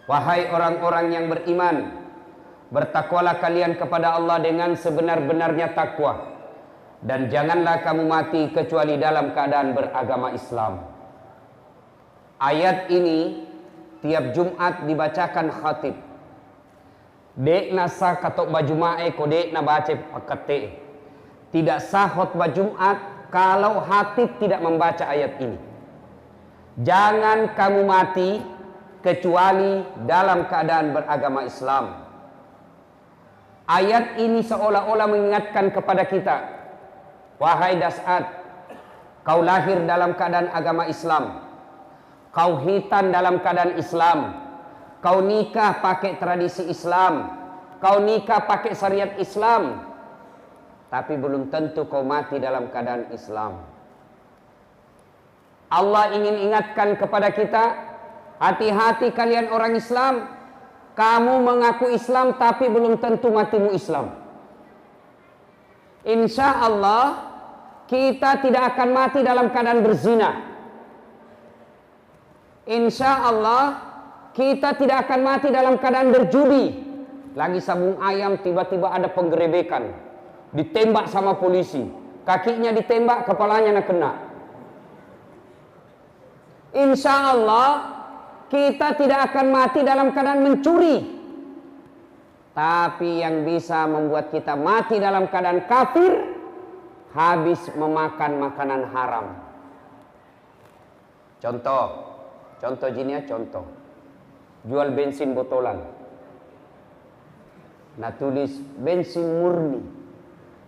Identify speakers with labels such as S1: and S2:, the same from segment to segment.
S1: Wahai orang-orang yang beriman, bertakwalah kalian kepada Allah dengan sebenar-benarnya takwa, dan janganlah kamu mati kecuali dalam keadaan beragama Islam. Ayat ini tiap Jumat dibacakan khatib. Dek nasa katok baju mae kode na baca pakate. Tidak sah khutbah Jumat kalau khatib tidak membaca ayat ini. Jangan kamu mati kecuali dalam keadaan beragama Islam. Ayat ini seolah-olah mengingatkan kepada kita, wahai Das'ad, kau lahir dalam keadaan agama Islam, kau hitan dalam keadaan Islam, kau nikah pakai tradisi Islam, kau nikah pakai syariat Islam, tapi belum tentu kau mati dalam keadaan Islam. Allah ingin ingatkan kepada kita, hati-hati kalian orang Islam, kamu mengaku Islam tapi belum tentu matimu Islam. Insya Allah kita tidak akan mati dalam keadaan berzina. Insya Allah kita tidak akan mati dalam keadaan berjudi. Lagi sabung ayam tiba-tiba ada penggerebekan, ditembak sama polisi, kakinya ditembak, kepalanya nak kena. Insya Allah kita tidak akan mati dalam keadaan mencuri. Tapi yang bisa membuat kita mati dalam keadaan kafir, habis memakan makanan haram. Contoh jinia, contoh. Jual bensin botolan. Nah tulis bensin murni,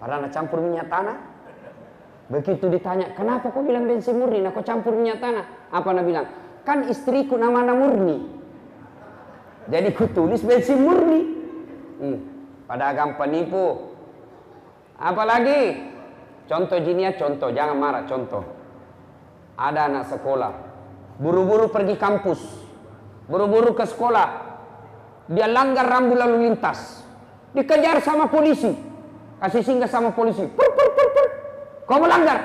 S1: padahal nak campur minyak tanah. Begitu ditanya, kenapa kau bilang bensin murni? Nah kau campur minyak tanah. Apa nak bilang? Kan istriku namanya murni, jadi ku tulis bensin murni. Pedagang penipu. Apalagi contoh jinia, contoh, jangan marah, contoh. Ada anak sekolah buru-buru pergi kampus, buru-buru ke sekolah, dia langgar rambu lalu lintas, dikejar sama polisi, kasih singgah sama polisi. Pur. Kau melanggar.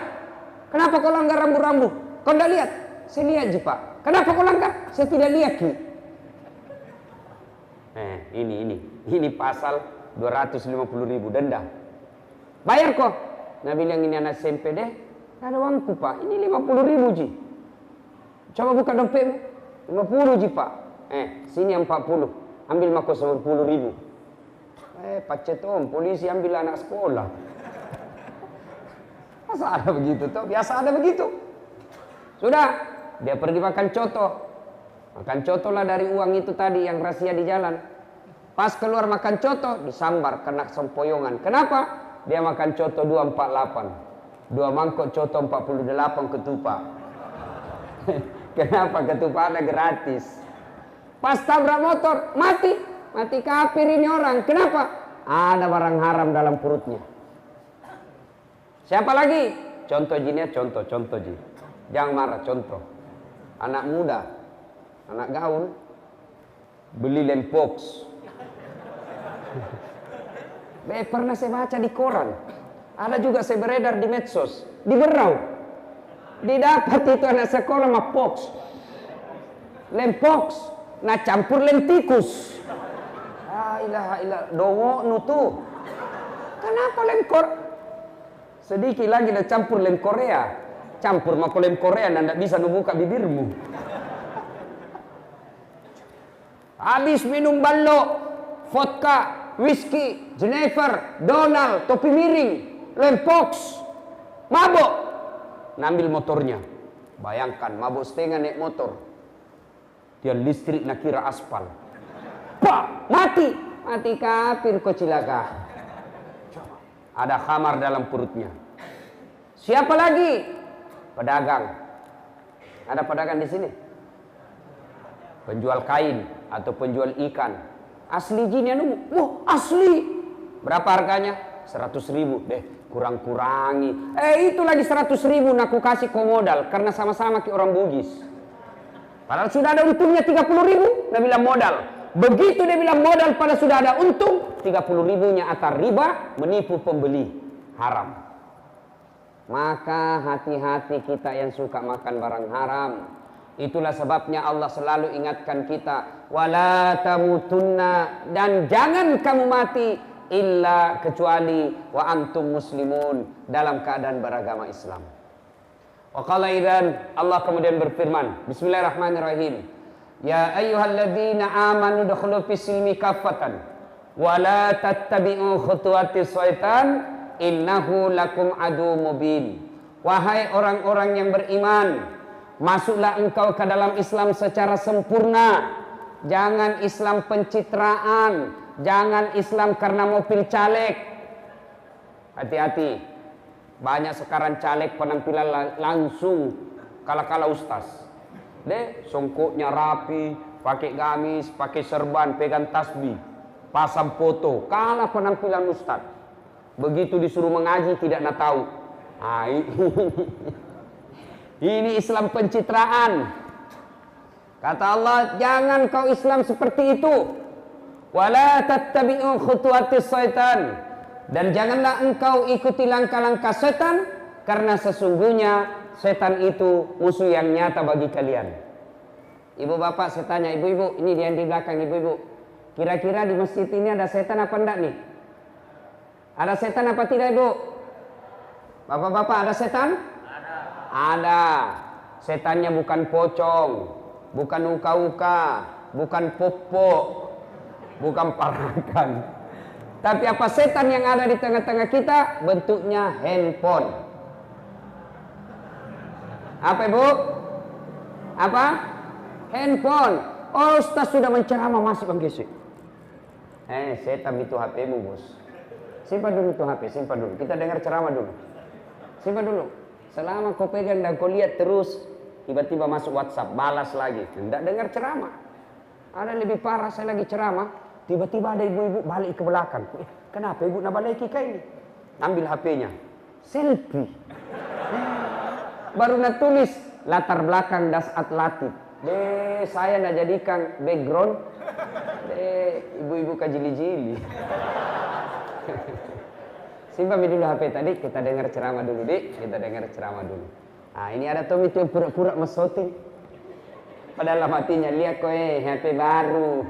S1: Kenapa kau langgar rambu-rambu? Kau tidak lihat? Saya lihat je Pak. Kenapa kau langgar? Saya tidak lihat Ki. Ini pasal 250.000 denda. Bayar kok. Nah bilang ini anak SMP deh. Tidak ada uangku Pak. Ini 50.000 Ji. Coba buka dompetmu. 50 Ji Pak. Sini 40. Ambil mako 10.000. Pacet om. Polisi ambil anak sekolah. Masa ada begitu toh? Biasa ada begitu. Sudah, dia pergi makan coto. Makan coto lah dari uang itu tadi yang rahasia di jalan. Pas keluar makan coto, disambar kena sempoyongan. Kenapa? Dia makan coto 248. 2 mangkok coto 48 ketupat. Kenapa? Ketupat ada gratis. Pas tabrak motor, mati. Mati kafir ini orang. Kenapa? Ada barang haram dalam perutnya. Siapa lagi? Contoh jinia, contoh ji. Jangan marah, contoh. Anak muda, anak gaul, beli lempox. Pernah saya baca di koran. Ada juga saya beredar di medsos. Di Berau. Didapat itu anak sekolah mah pox. Lempox. Nah campur lentikus. Ilaha ilah. Dongo nutu. Kenapa lemkor? Sedikit lagi dah campur lem Korea. Campur mako lem Korea dan tidak bisa membuka bibirmu. Habis minum ballo, vodka, whisky, Jennifer, Donald, topi miring, lempox, mabok. Nambil motornya. Bayangkan mabok setengah naik motor. Dia listrik nak kira aspal. Pak, mati. Mati kafir kau cilaka. Ada khamar dalam perutnya. Siapa lagi? Pedagang. Ada pedagang di sini? Penjual kain atau penjual ikan. Asli jin ya nunggu. Wah asli. Berapa harganya? 100.000. Deh kurang-kurangi. Itu lagi 100.000 nak aku kasih kau modal. Karena sama-sama ke orang Bugis. Padahal sudah ada untungnya 30.000. Dia bilang modal. Begitu dia bilang modal pada sudah ada untung, 30.000-nya atar riba, menipu pembeli, haram. Maka hati-hati kita yang suka makan barang haram. Itulah sebabnya Allah selalu ingatkan kita, wala tamutunna, dan jangan kamu mati illa kecuali wa antum muslimun, dalam keadaan beragama Islam. Wa qala idzan, Allah kemudian berfirman, bismillahirrahmanirrahim, ya ayyuhalladzina amanu dukhulu fis-silmi kaffatan wa la tattabi'u khutuwatis syaitan innahu lakum adu mubin. Wahai orang-orang yang beriman, masuklah engkau ke dalam Islam secara sempurna. Jangan Islam pencitraan, jangan Islam karena mau pilih caleg. Hati-hati, banyak sekarang caleg penampilan langsung kala-kala ustaz. Deh, songkoknya rapi, pakai gamis, pakai serban, pegang tasbih, pasang foto, kalah penampilan ustaz. Begitu disuruh mengaji tidak nak tahu. Ini Islam pencitraan. Kata Allah, jangan kau Islam seperti itu. Wala tattabi'u khutuwatis syaitan, dan janganlah engkau ikuti langkah-langkah setan, karena sesungguhnya setan itu musuh yang nyata bagi kalian. Ibu bapak, saya tanya ibu-ibu, ini dia yang di belakang ibu-ibu, kira-kira di masjid ini ada setan apa enggak nih? Ada setan apa tidak ibu? Bapak-bapak, ada setan? Ada. Setannya bukan pocong, bukan uka-uka, bukan popo, bukan parakan. Tapi apa setan yang ada di tengah-tengah kita? Bentuknya handphone. Apa ibu? Apa? Handphone. Oh, Ustaz sudah menceramah masih Bang Gesi. Setan itu HP-mu bos. Simpan dulu itu HP, simpan dulu. Kita dengar ceramah dulu. Simpan dulu. Selama kau pegang dan kau lihat terus, tiba-tiba masuk WhatsApp, balas lagi. Tidak dengar ceramah. Ada lebih parah, saya lagi ceramah, tiba-tiba ada ibu-ibu balik ke belakang. Kenapa ibu nak balik ke ini? Ambil HP-nya, selfie. Baru nak tulis latar belakang das atlatif. Saya nak jadikan background. Ibu-ibu kajili-jili. Simpan dulu HP tadi, kita dengar ceramah dulu dik, kita dengar ceramah dulu. Nah ini ada Tommy yang pura-pura mesoting. Padahal hatinya lihat kowe HP baru.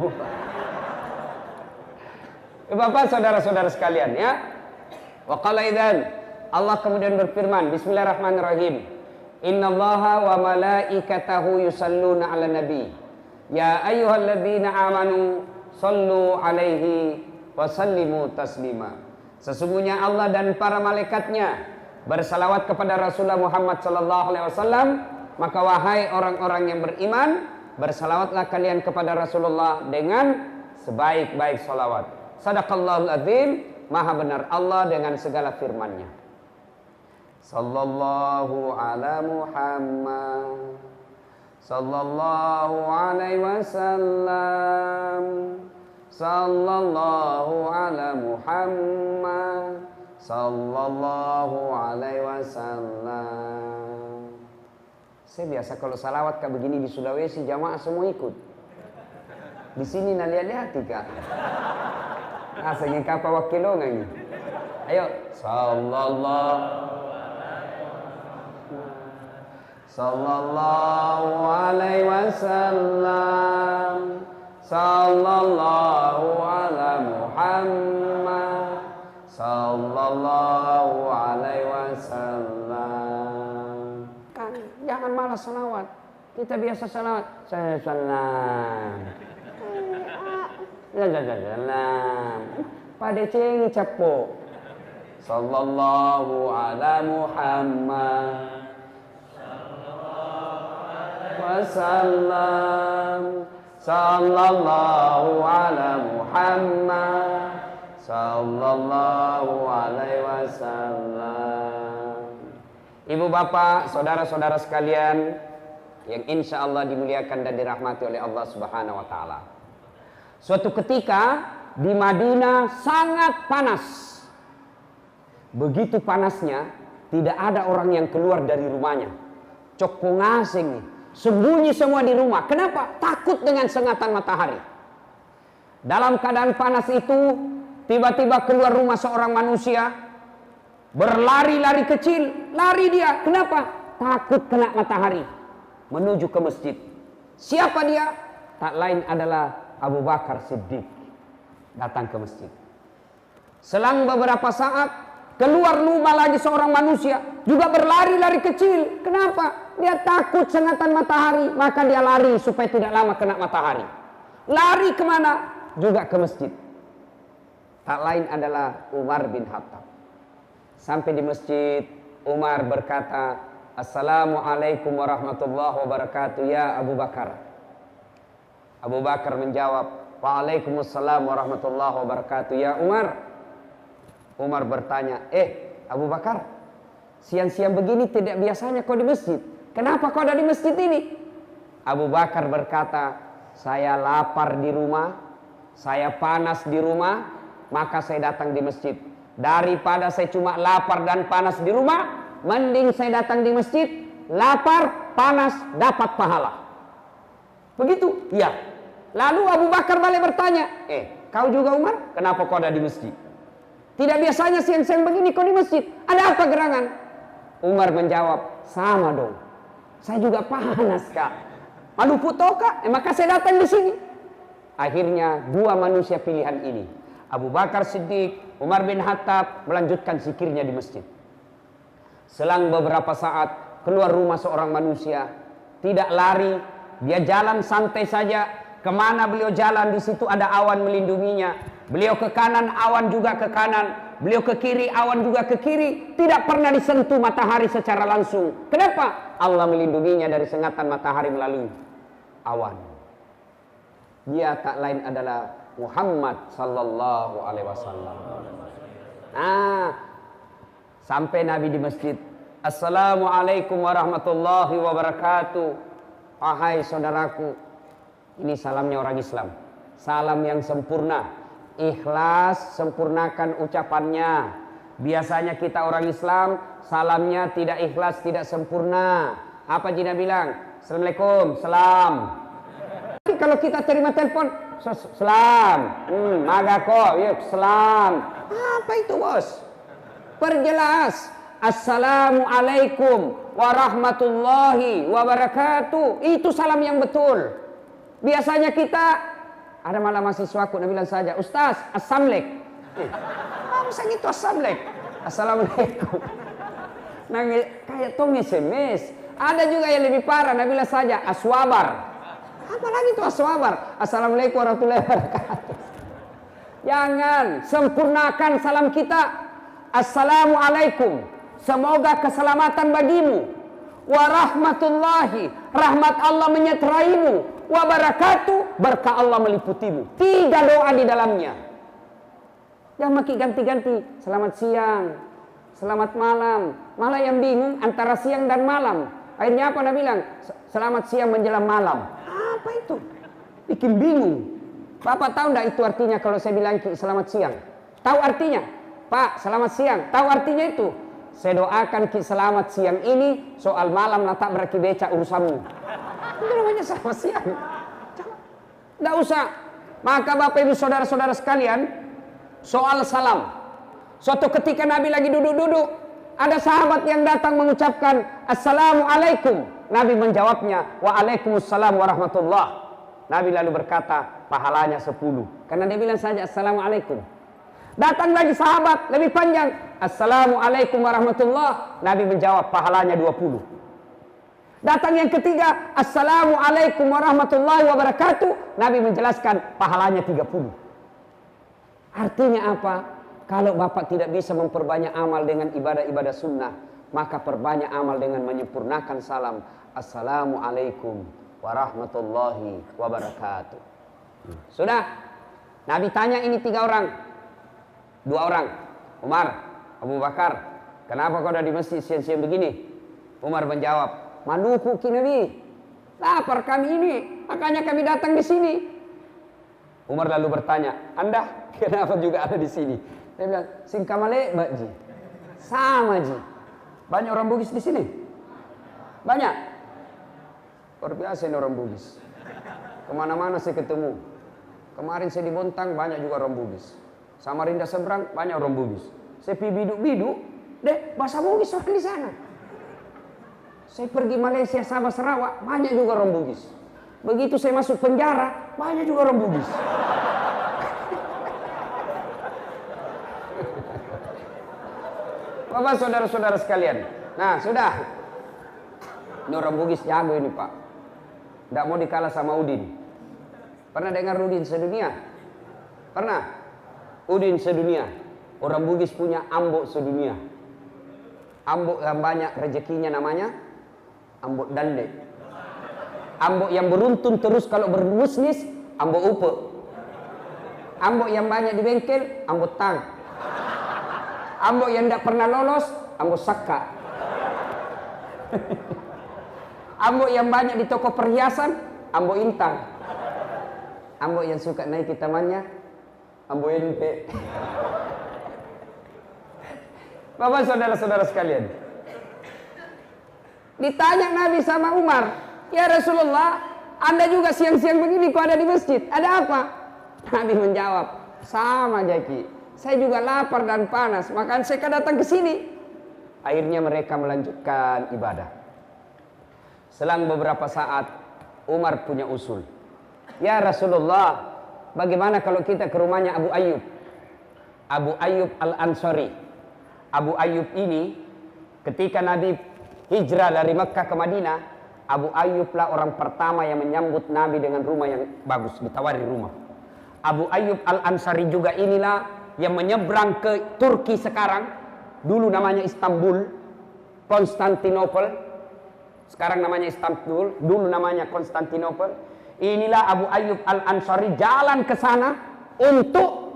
S1: Bapak saudara-saudara sekalian ya. Wa qala idzan, Allah kemudian berfirman, bismillahirrahmanirrahim. Innallaha wa malaikatahu yusalluna 'alan nabi. Ya ayyuhalladzina amanu sallu 'alaihi wa sallimu taslima. Sesungguhnya Allah dan para malaikatnya bersalawat kepada Rasulullah Muhammad sallallahu alaihi wasallam, maka wahai orang-orang yang beriman, bersalawatlah kalian kepada Rasulullah dengan sebaik-baik salawat. Sadaqallahul azim, maha benar Allah dengan segala firman-Nya. Sallallahu ala Muhammad sallallahu alaihi wasallam. Sallallahu ala Muhammad sallallahu alaihi wasallam. Saya biasa kalau salawat kayak begini di Sulawesi jamaah semua ikut. Di sini nak lihat-lihat kak. Asal ingin kapa wakilong ini. Ayo, sallallahu alaihi wasallam. Sallallahu ala Muhammad sallallahu alaihi wasallam. Kan jangan malas salawat. Kita biasa salawat. Salam. Salam. Pada cengi capo. Sallallahu ala Muhammad sallallahu alaihi wasallam. Sallallahu ala Muhammad sallallahu alaihi wasallam. Ibu bapak, saudara-saudara sekalian yang insya Allah dimuliakan dan dirahmati oleh Allah Subhanahu wa taala. Suatu ketika di Madinah sangat panas. Begitu panasnya, tidak ada orang yang keluar dari rumahnya. Cok pengasing nih. Sembunyi semua di rumah. Kenapa? Takut dengan sengatan matahari. Dalam keadaan panas itu, tiba-tiba keluar rumah seorang manusia, berlari-lari kecil, lari dia. Kenapa? Takut kena matahari. menuju ke masjid. Siapa dia? Tak lain adalah Abu Bakar Siddiq. Datang ke masjid. Selang beberapa saat, keluar rumah lagi seorang manusia, juga berlari-lari kecil. Kenapa? Dia takut sengatan matahari, maka dia lari supaya tidak lama kena matahari. Lari kemana? Juga ke masjid. Tak lain adalah Umar bin Khattab. Sampai di masjid, Umar berkata, "Assalamualaikum warahmatullahi wabarakatuh ya Abu Bakar." Abu Bakar menjawab, "Waalaikumsalam warahmatullahi wabarakatuh ya Umar." Umar bertanya, Abu Bakar, siang-siang begini tidak biasanya kau di masjid. Kenapa kau ada di masjid ini? Abu Bakar berkata, "Saya lapar di rumah, saya panas di rumah, maka saya datang di masjid. Daripada saya cuma lapar dan panas di rumah, mending saya datang di masjid, lapar, panas, dapat pahala." Begitu? Ya. Lalu Abu Bakar balik bertanya, kau juga Umar? Kenapa kau ada di masjid? Tidak biasanya siang-siang begini kau di masjid. Ada apa gerangan? Umar menjawab, sama dong. Saya juga panas kak. Maluku toh kak? Maka saya datang di sini. Akhirnya dua manusia pilihan ini, Abu Bakar Siddiq, Umar bin Khattab, melanjutkan zikirnya di masjid. Selang beberapa saat, keluar rumah seorang manusia. Tidak lari, dia jalan santai saja. Kemana beliau jalan, di situ ada awan melindunginya. Beliau ke kanan, awan juga ke kanan. Beliau ke kiri, awan juga ke kiri. Tidak pernah disentuh matahari secara langsung. Kenapa? Allah melindunginya dari sengatan matahari melalui awan. Dia tak lain adalah Muhammad sallallahu alaihi wasallam. Sampai Nabi di masjid. Assalamualaikum warahmatullahi wabarakatuh. Wahai saudaraku, ini salamnya orang Islam. Salam yang sempurna. Ikhlas, sempurnakan ucapannya. Biasanya kita orang Islam, salamnya tidak ikhlas, tidak sempurna. Apa Jina bilang? Assalamualaikum, salam. Tapi kalau kita terima telepon, salam. Magako, yuk, salam. Apa itu bos? Perjelas. Assalamualaikum warahmatullahi wabarakatuh. Itu salam yang betul. Biasanya kita, ada malah mahasiswaku, dia bilang saja, Ustaz, assalamualaikum. Masa gitu assalamualaikum? Assalamualaikum. Nangis, kayak tong SMS. Ada juga yang lebih parah, dia bilang saja, aswabar. Apa lagi itu aswabar? Assalamualaikum warahmatullahi wabarakatuh. Jangan, sempurnakan salam kita. Assalamualaikum. Semoga keselamatan bagimu. Warahmatullahi, rahmat Allah menyertaimu. Wabarakatuh, berkah Allah meliputimu. 3 doa di dalamnya. Jangan makin ganti-ganti. Selamat siang, selamat malam. Malah yang bingung antara siang dan malam. Akhirnya apa Nabi bilang? Selamat siang menjelang malam. Apa itu? Bikin bingung. Bapak tahu enggak itu artinya kalau saya bilang selamat siang? Tahu artinya? Pak, selamat siang. Tahu artinya itu? Saya doakan selamat siang ini, soal malam tak beraki beca urusanmu. Itu namanya selamat siang. Tidak usah. Maka Bapak Ibu saudara-saudara sekalian, soal salam. Suatu ketika Nabi lagi duduk-duduk, ada sahabat yang datang mengucapkan Assalamualaikum. Nabi menjawabnya, Waalaikumsalam warahmatullah. Nabi lalu berkata, pahalanya 10. Karena dia bilang saja Assalamualaikum. Datang lagi sahabat lebih panjang, Assalamualaikum warahmatullah. Nabi menjawab, pahalanya 20. Datang yang ketiga, Assalamualaikum warahmatullahi wabarakatuh. Nabi menjelaskan, pahalanya 30. Artinya apa? Kalau Bapak tidak bisa memperbanyak amal dengan ibadah-ibadah sunnah, maka perbanyak amal dengan menyempurnakan salam. Assalamualaikum warahmatullahi wabarakatuh. Sudah. Nabi tanya ini 3 orang. 2 orang. Umar, Abu Bakar, kenapa kau ada di masjid siang-siang begini? Umar menjawab, maluku ki Nabi, lapar kami ini, makanya kami datang di sini. Umar lalu bertanya, Anda kenapa juga ada di sini? Dia bilang, singkamale Mbak Ji. Sama Ji. Banyak orang Bugis di sini? Banyak? Luar biasa ini orang Bugis. Kemana-mana saya ketemu. Kemarin saya di Bontang, banyak juga orang Bugis. Samarinda seberang, banyak orang Bugis. Saya pi biduk-biduk, bahasa Bugis orang di sana. Saya pergi Malaysia, Sabah, Sarawak, banyak juga orang Bugis. Begitu saya masuk penjara, banyak juga orang Bugis. Bapak, saudara-saudara sekalian. Nah, sudah. Ini orang Bugis jago ini, Pak. Tidak mau dikalah sama Udin. Pernah dengar Udin sedunia? Pernah? Udin sedunia. Orang Bugis punya ambok sedunia. Ambok yang banyak rezekinya namanya ambok dande. Ambok yang beruntun terus kalau berbisnis, ambok upe. Ambok yang banyak di bengkel, ambok tang. Ambok yang tidak pernah lolos, ambok saka. Ambok yang banyak di toko perhiasan, ambok intang. Ambok yang suka naik ke tamannya, ambok ente. Bapak, saudara-saudara sekalian, ditanya Nabi sama Umar, "Ya Rasulullah, Anda juga siang-siang begini kok ada di masjid, ada apa?" Nabi menjawab, "Sama Jaki, saya juga lapar dan panas, makanya saya datang ke sini." Akhirnya mereka melanjutkan ibadah. Selang beberapa saat, Umar punya usul. "Ya Rasulullah, bagaimana kalau kita ke rumahnya Abu Ayyub? Abu Ayyub Al-Ansari. Abu Ayyub ini ketika Nabi hijrah dari Mekah ke Madinah, Abu Ayyub lah orang pertama yang menyambut Nabi dengan rumah yang bagus, ditawari rumah. Abu Ayyub Al-Ansari juga inilah yang menyeberang ke Turki sekarang, dulu namanya Istanbul, Konstantinopel, sekarang namanya Istanbul, dulu namanya Konstantinopel. Inilah Abu Ayyub Al-Ansari jalan ke sana untuk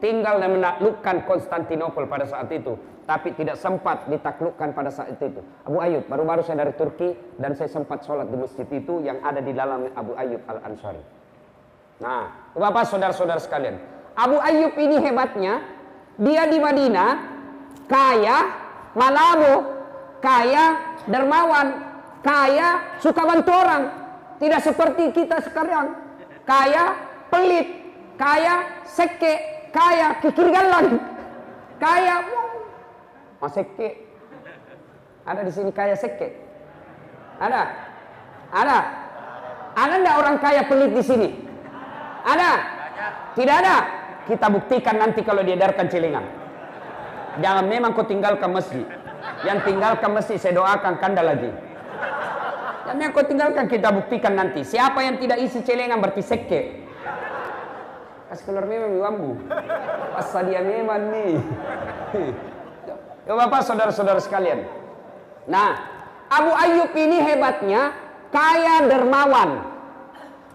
S1: tinggal dan menaklukkan Konstantinopel pada saat itu, tapi tidak sempat ditaklukkan pada saat itu. Abu Ayyub, baru-baru saya dari Turki dan saya sempat sholat di masjid itu yang ada di dalam Abu Ayyub Al-Ansari. Nah, Bapak, saudara-saudara sekalian, Abu Ayyub ini hebatnya, dia di Madinah kaya, malabo, kaya, dermawan, kaya, suka bantu orang. Tidak seperti kita sekarang, kaya, pelit, kaya, seke, kaya, kikir galang, kaya, seke. Ada di sini kaya seke? Ada? Ada? Ada enggak orang kaya pelit di sini? Ada? Tidak ada? Kita buktikan nanti kalau diedarkan celengan. Jangan memang kau tinggalkan masjid. Yang tinggalkan masjid saya doakan kanda lagi. Dan yang kau tinggalkan kita buktikan nanti. Siapa yang tidak isi celengan berarti seke. Kasih keluar memang wambu. Pasal dia memang nih. Ya Bapak, saudara-saudara sekalian. Nah, Abu Ayyub ini hebatnya kaya dermawan.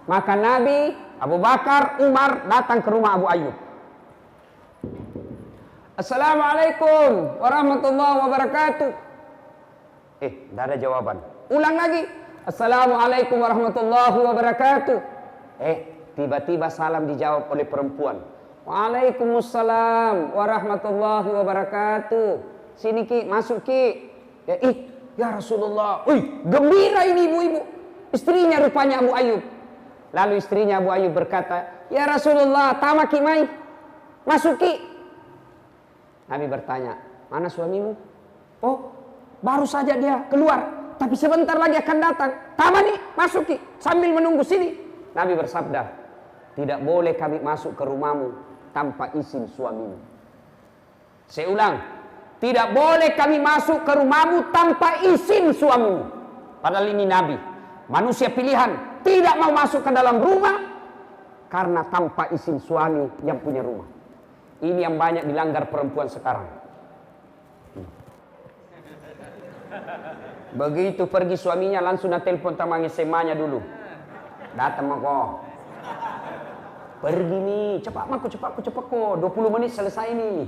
S1: Maka Nabi, Abu Bakar, Umar datang ke rumah Abu Ayyub. "Assalamualaikum warahmatullahi wabarakatuh." Tidak ada jawaban. Ulang lagi. "Assalamualaikum warahmatullahi wabarakatuh." Tiba-tiba salam dijawab oleh perempuan. "Waalaikumsalam warahmatullahi wabarakatuh. Sini Ki, masuk Ki." Ya Rasulullah. Gembira ini ibu-ibu. Istrinya rupanya Abu Ayyub. Lalu istrinya Abu Ayyub berkata, "Ya Rasulullah, tamaki mai. Masuk Ki." Nabi bertanya, "Mana suamimu?" "Oh, baru saja dia keluar, tapi sebentar lagi akan datang. Tamani, masuk Ki, sambil menunggu sini." Nabi bersabda, "Tidak boleh kami masuk ke rumahmu tanpa izin suamimu." Saya ulang, tidak boleh kami masuk ke rumahmu tanpa izin suamimu. Padahal ini Nabi, manusia pilihan, tidak mau masuk ke dalam rumah karena tanpa izin suami yang punya rumah. Ini yang banyak dilanggar perempuan sekarang. Begitu pergi suaminya langsung telepon tamang SMA-nya dulu. "Datang mako. Pergi nih, cepat kok. 20 menit selesai nih."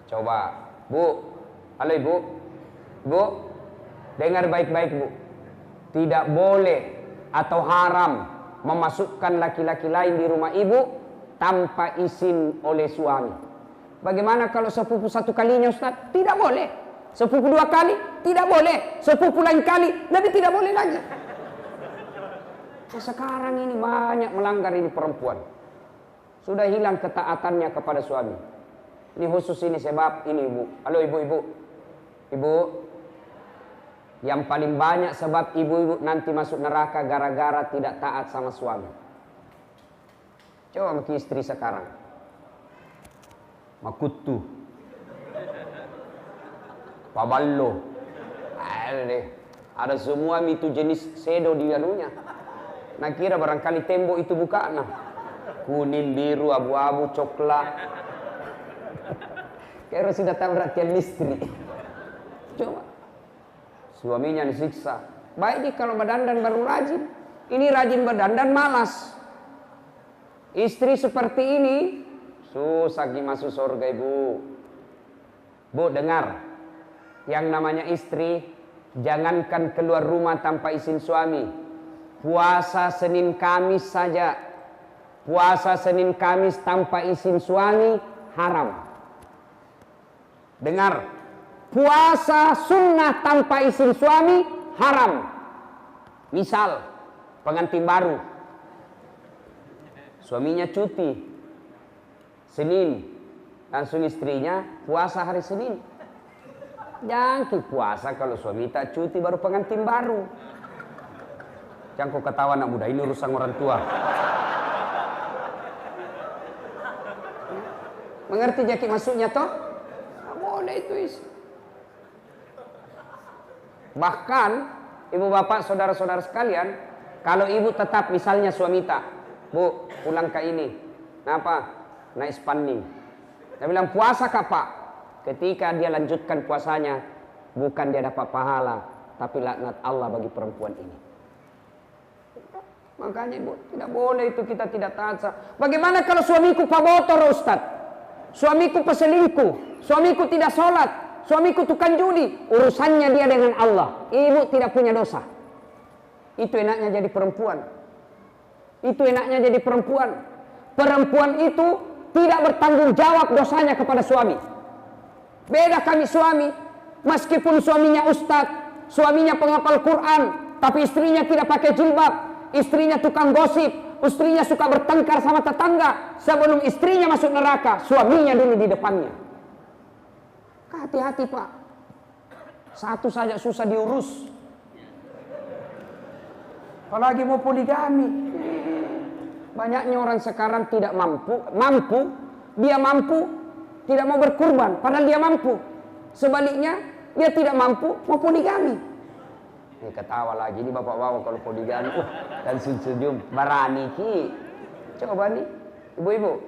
S1: Coba, Bu. Halo Ibu. Bu, dengar baik-baik Bu. Tidak boleh atau haram memasukkan laki-laki lain di rumah ibu tanpa izin oleh suami. Bagaimana kalau sepupu satu kalinya Ustaz? Tidak boleh. Sepupu dua kali? Tidak boleh. Sepupu lain kali? Lebih tidak boleh lagi. Sekarang ini banyak melanggar ini perempuan. Sudah hilang ketaatannya kepada suami. Ini khusus ini sebab ini Ibu. Halo Ibu. Ibu. Yang paling banyak sebab ibu-ibu nanti masuk neraka gara-gara tidak taat sama suami. Coba maki istri sekarang. Makutu. Paballo. Ada semua itu jenis sedo di dalamnya. Nah kira barangkali tembok itu bukaan. Nah. Kuning, biru, abu-abu, coklat. Kira sudah tahu perhatian istri. Coba. Suaminya disiksa. Baik dia kalau berdandan baru rajin. Ini rajin berdandan malas. Istri seperti ini susah masuk surga ibu. Bu dengar. Yang namanya istri jangankan keluar rumah tanpa izin suami. Puasa Senin Kamis saja. Puasa Senin Kamis tanpa izin suami haram. Dengar. Puasa sunnah tanpa izin suami haram. Misal pengantin baru, suaminya cuti Senin, langsung istrinya puasa hari Senin. Jangan puasa kalau suami tak cuti baru pengantin baru. Jangan kau ketawa anak muda, ini urusan orang tua. Mengerti jaki maksudnya toh? Nah, boleh itu isi. Bahkan ibu bapak saudara-saudara sekalian, kalau ibu tetap misalnya suami tak, bu pulang ke ini, kenapa? Naik spanding. Dia bilang puasa kah pak? Ketika dia lanjutkan puasanya, bukan dia dapat pahala, tapi laknat Allah bagi perempuan ini. Makanya ibu tidak boleh itu kita tidak taat. Bagaimana kalau suamiku pabotor Ustaz? Suamiku peselingkuh, suamiku tidak sholat, suamiku tukang judi, urusannya dia dengan Allah. Ibu tidak punya dosa. Itu enaknya jadi perempuan. Itu enaknya jadi perempuan. Perempuan itu tidak bertanggung jawab dosanya kepada suami. Beda kami suami, meskipun suaminya ustadz, suaminya penghafal Quran, tapi istrinya tidak pakai jilbab, istrinya tukang gosip, istrinya suka bertengkar sama tetangga. Sebelum istrinya masuk neraka, suaminya dulu di depannya. Hati-hati pak. Satu saja susah diurus, apalagi mau poligami. Banyaknya orang sekarang tidak mampu, dia mampu, tidak mau berkurban, padahal dia mampu. Sebaliknya, dia tidak mampu, mau poligami. Ini ketawa lagi, ini bapak-bapak kalau poligami, dan senyum, berani ki. Coba nih, ibu-ibu,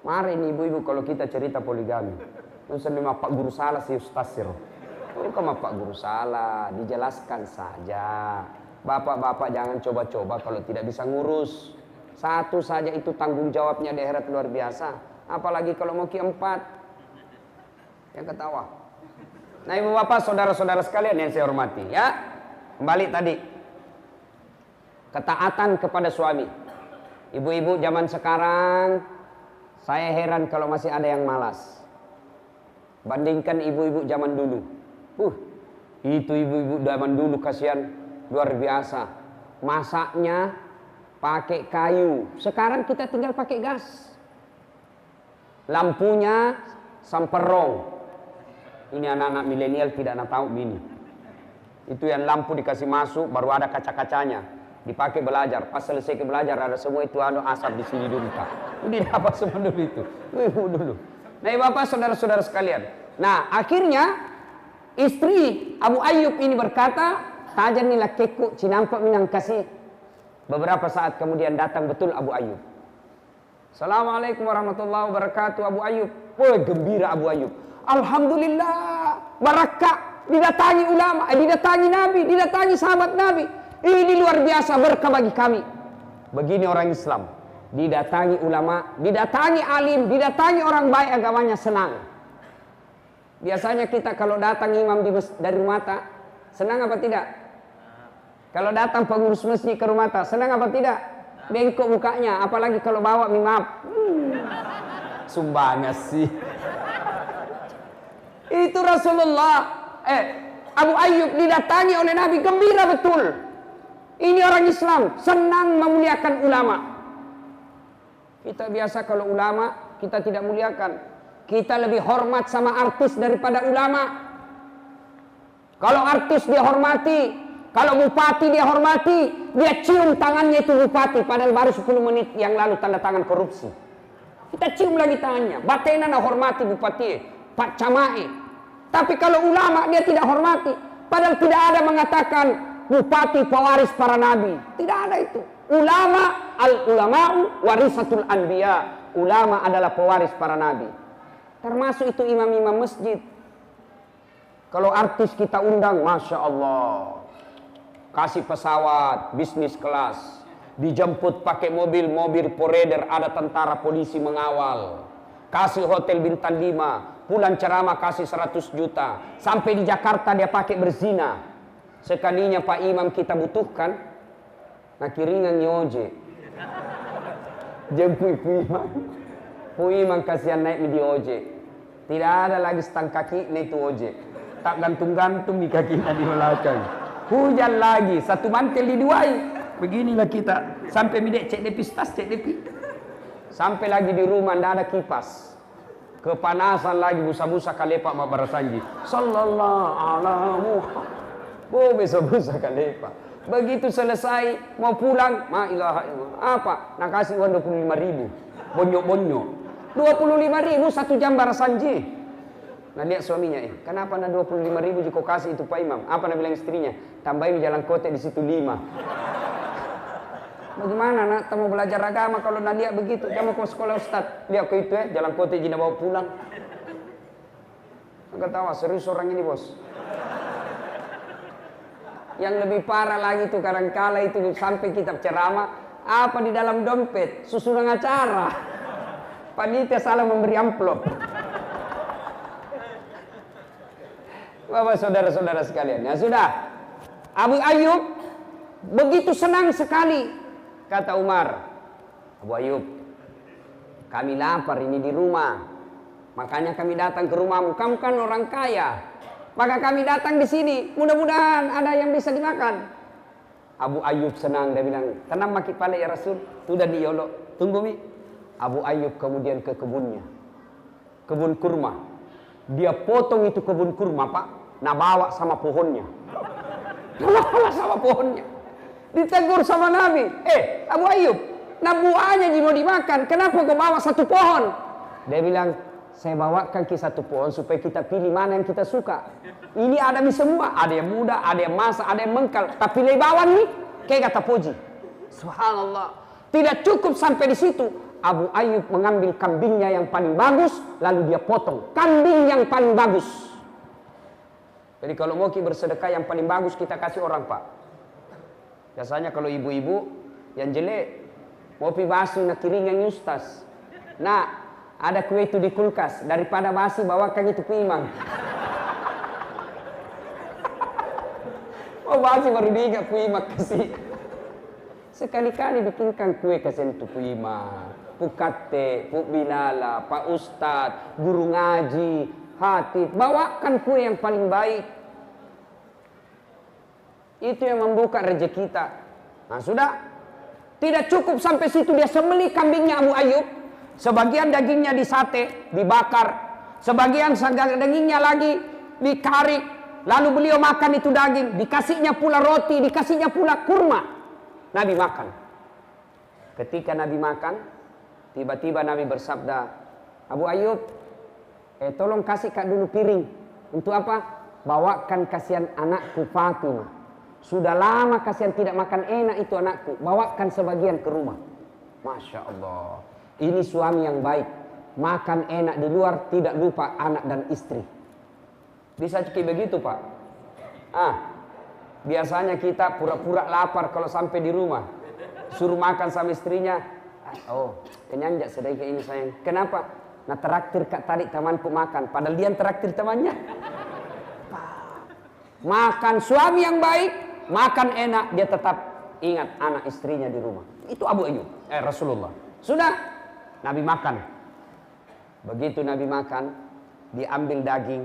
S1: mari nih ibu-ibu kalau kita cerita poligami. Terus sama Pak Guru salah si Ustaz Sir. Bukan Pak Guru salah, dijelaskan saja. Bapak-bapak jangan coba-coba kalau tidak bisa ngurus. Satu saja itu tanggung jawabnya di akhirat luar biasa. Apalagi kalau mau keempat. Yang ketawa. Nah ibu bapak saudara-saudara sekalian yang saya hormati ya. Kembali tadi. Ketaatan kepada suami. Ibu-ibu zaman sekarang saya heran kalau masih ada yang malas. Bandingkan ibu-ibu zaman dulu. Itu ibu-ibu zaman dulu kasihan luar biasa. Masaknya pakai kayu. Sekarang kita tinggal pakai gas. Lampunya samperong. Ini anak-anak milenial tidak nak tahu ini. Itu yang lampu dikasih masuk baru ada kaca-kacanya. Dipakai belajar. Pas selesai belajar ada semua itu asap di sini dulu tak. Udah dapat semua dulu itu. Dulu. Nah bapak saudara-saudara sekalian. Nah akhirnya istri Abu Ayyub ini berkata, tajan nila keku cinampak minang kasih. Beberapa saat kemudian datang betul Abu Ayyub. Assalamualaikum warahmatullahi wabarakatuh Abu Ayyub. Gembira Abu Ayyub. Alhamdulillah, barakah, didatangi ulama, didatangi Nabi, didatangi sahabat Nabi. Ini luar biasa berkah bagi kami. Begini orang Islam, didatangi ulama, didatangi alim, didatangi orang baik agamanya senang. Biasanya kita kalau datang imam dari rumah tak, senang apa tidak? Kalau datang pengurus masjid ke rumah tak, senang apa tidak? Bengkok mukanya, apalagi kalau bawa mimap. Sumbangnya sih. Itu Rasulullah. Abu Ayyub didatangi oleh Nabi, gembira betul. Ini orang Islam, senang memuliakan ulama. Kita biasa kalau ulama, kita tidak muliakan. Kita lebih hormat sama artis daripada ulama. Kalau artis dia hormati, kalau bupati dia hormati, dia cium tangannya itu bupati, padahal baru 10 menit yang lalu tanda tangan korupsi. Kita cium lagi tangannya, batenan hormati bupati, Pak Camae. Tapi kalau ulama dia tidak hormati, padahal tidak ada mengatakan bupati pewaris para nabi. Tidak ada itu. Ulama, al-ulama'u warisatul anbiya. Ulama adalah pewaris para nabi. Termasuk itu imam-imam masjid. Kalau artis kita undang, Masya Allah, kasih pesawat, bisnis kelas, dijemput pakai mobil poreder, ada tentara polisi mengawal, kasih hotel bintang 5, pulang ceramah kasih 100 juta, sampai di Jakarta dia pakai berzina. Sekalinya Pak Imam kita butuhkan, nah kiringan nyoje, jemput Pu Imam kasihan naik di ojek, tidak ada lagi stang kaki naik itu ojek, tak gantung-gantung di kakinya di belakang. Hujan lagi, satu mantel diduai. Beginilah kita sampai midek cek depis tas, cek depi. Sampai lagi di rumah ndak ada kipas. Kepanasan lagi busa-busa kalepak ma barasanji. Sallallahu alaihi Muhammad. Oh, busa kalepak. Begitu selesai mau pulang, ma ilaha illallah. Apa? Nak kasih uang 25.000. Bonyok-bonyok. 25.000 1 jam barasanji. Nah lihat suaminya, kenapa nak 25.000 jika kasih itu Pak Imam? Apa nak bilang istrinya? Tambahin jalan kote di situ 5. Bagaimana nak mau belajar agama kalau nak lihat begitu? Dia mau ke sekolah Ustaz, lihat ke itu jalan kote jina bawa pulang. Enggak tahu serius orang ini bos. Yang lebih parah lagi itu kadang-kala itu sampai kitab ceramah apa di dalam dompet susunan acara. Panitia salah memberi amplop. Bapak saudara-saudara sekalian, ya sudah. Abu Ayyub begitu senang sekali, kata Umar. Abu Ayyub, kami lapar ini di rumah, makanya kami datang ke rumahmu. Kamu kan orang kaya, maka kami datang di sini. Mudah-mudahan ada yang bisa dimakan. Abu Ayyub senang, dia bilang, tenang maki pale ya Rasul, sudah diolok. Tunggu mi. Abu Ayyub kemudian ke kebunnya, kebun kurma. Dia potong itu kebun kurma Pak, nah bawa sama pohonnya. Bawa sama pohonnya. Ditegur sama Nabi, Abu Ayyub, nah buahnya mau dimakan, kenapa kau bawa satu pohon? Dia bilang, saya bawakan ke satu pohon supaya kita pilih mana yang kita suka. Ini ada mi semua, ada yang muda, ada yang masak, ada yang mengkal. Tapi lebawan nih, kayak kata puji. Subhanallah. Tidak cukup sampai di situ. Abu Ayyub mengambil kambingnya yang paling bagus, lalu dia potong kambing yang paling bagus. Jadi kalau mau bersedekah yang paling bagus kita kasih orang Pak. Biasanya kalau ibu-ibu yang jelek mau pi basi nak kiringan Ustaz. Nah, ada kue itu di kulkas, daripada basi bawakan itu ke Imam. Oh basi baru diingat ku Imam kasih. Sekali-kali bikinkan kue kasih itu ku Imam. Pu kate, pu bilala, Pak Ustadz, guru ngaji, hatib, bawakan kue yang paling baik. Itu yang membuka rezeki kita. Nah sudah, tidak cukup sampai situ dia sembelih kambingnya Abu Ayyub. Sebagian dagingnya disate, dibakar. Sebagian dagingnya lagi dikarik. Lalu beliau makan itu daging, dikasihnya pula roti, dikasihnya pula kurma. Nabi makan. Ketika Nabi makan, tiba-tiba Nabi bersabda, Abu Ayyub, tolong kasih kak dulu piring. Untuk apa? Bawakan kasihan anakku Fatimah. Sudah lama kasihan tidak makan enak itu anakku. Bawakan sebagian ke rumah. Masya Allah. Ini suami yang baik. Makan enak di luar, tidak lupa anak dan istri. Bisa cekik begitu Pak? Biasanya kita pura-pura lapar kalau sampai di rumah. Suruh makan sama istrinya. Oh, kenyang jak sedikit ini sayang. Kenapa? Nah traktir kak tadi temanku makan. Padahal dia yang traktir temannya. Makan suami yang baik, makan enak, dia tetap ingat anak istrinya di rumah. Itu Abu Ayyub, Rasulullah. Sudah, Nabi makan. Begitu Nabi makan, diambil daging,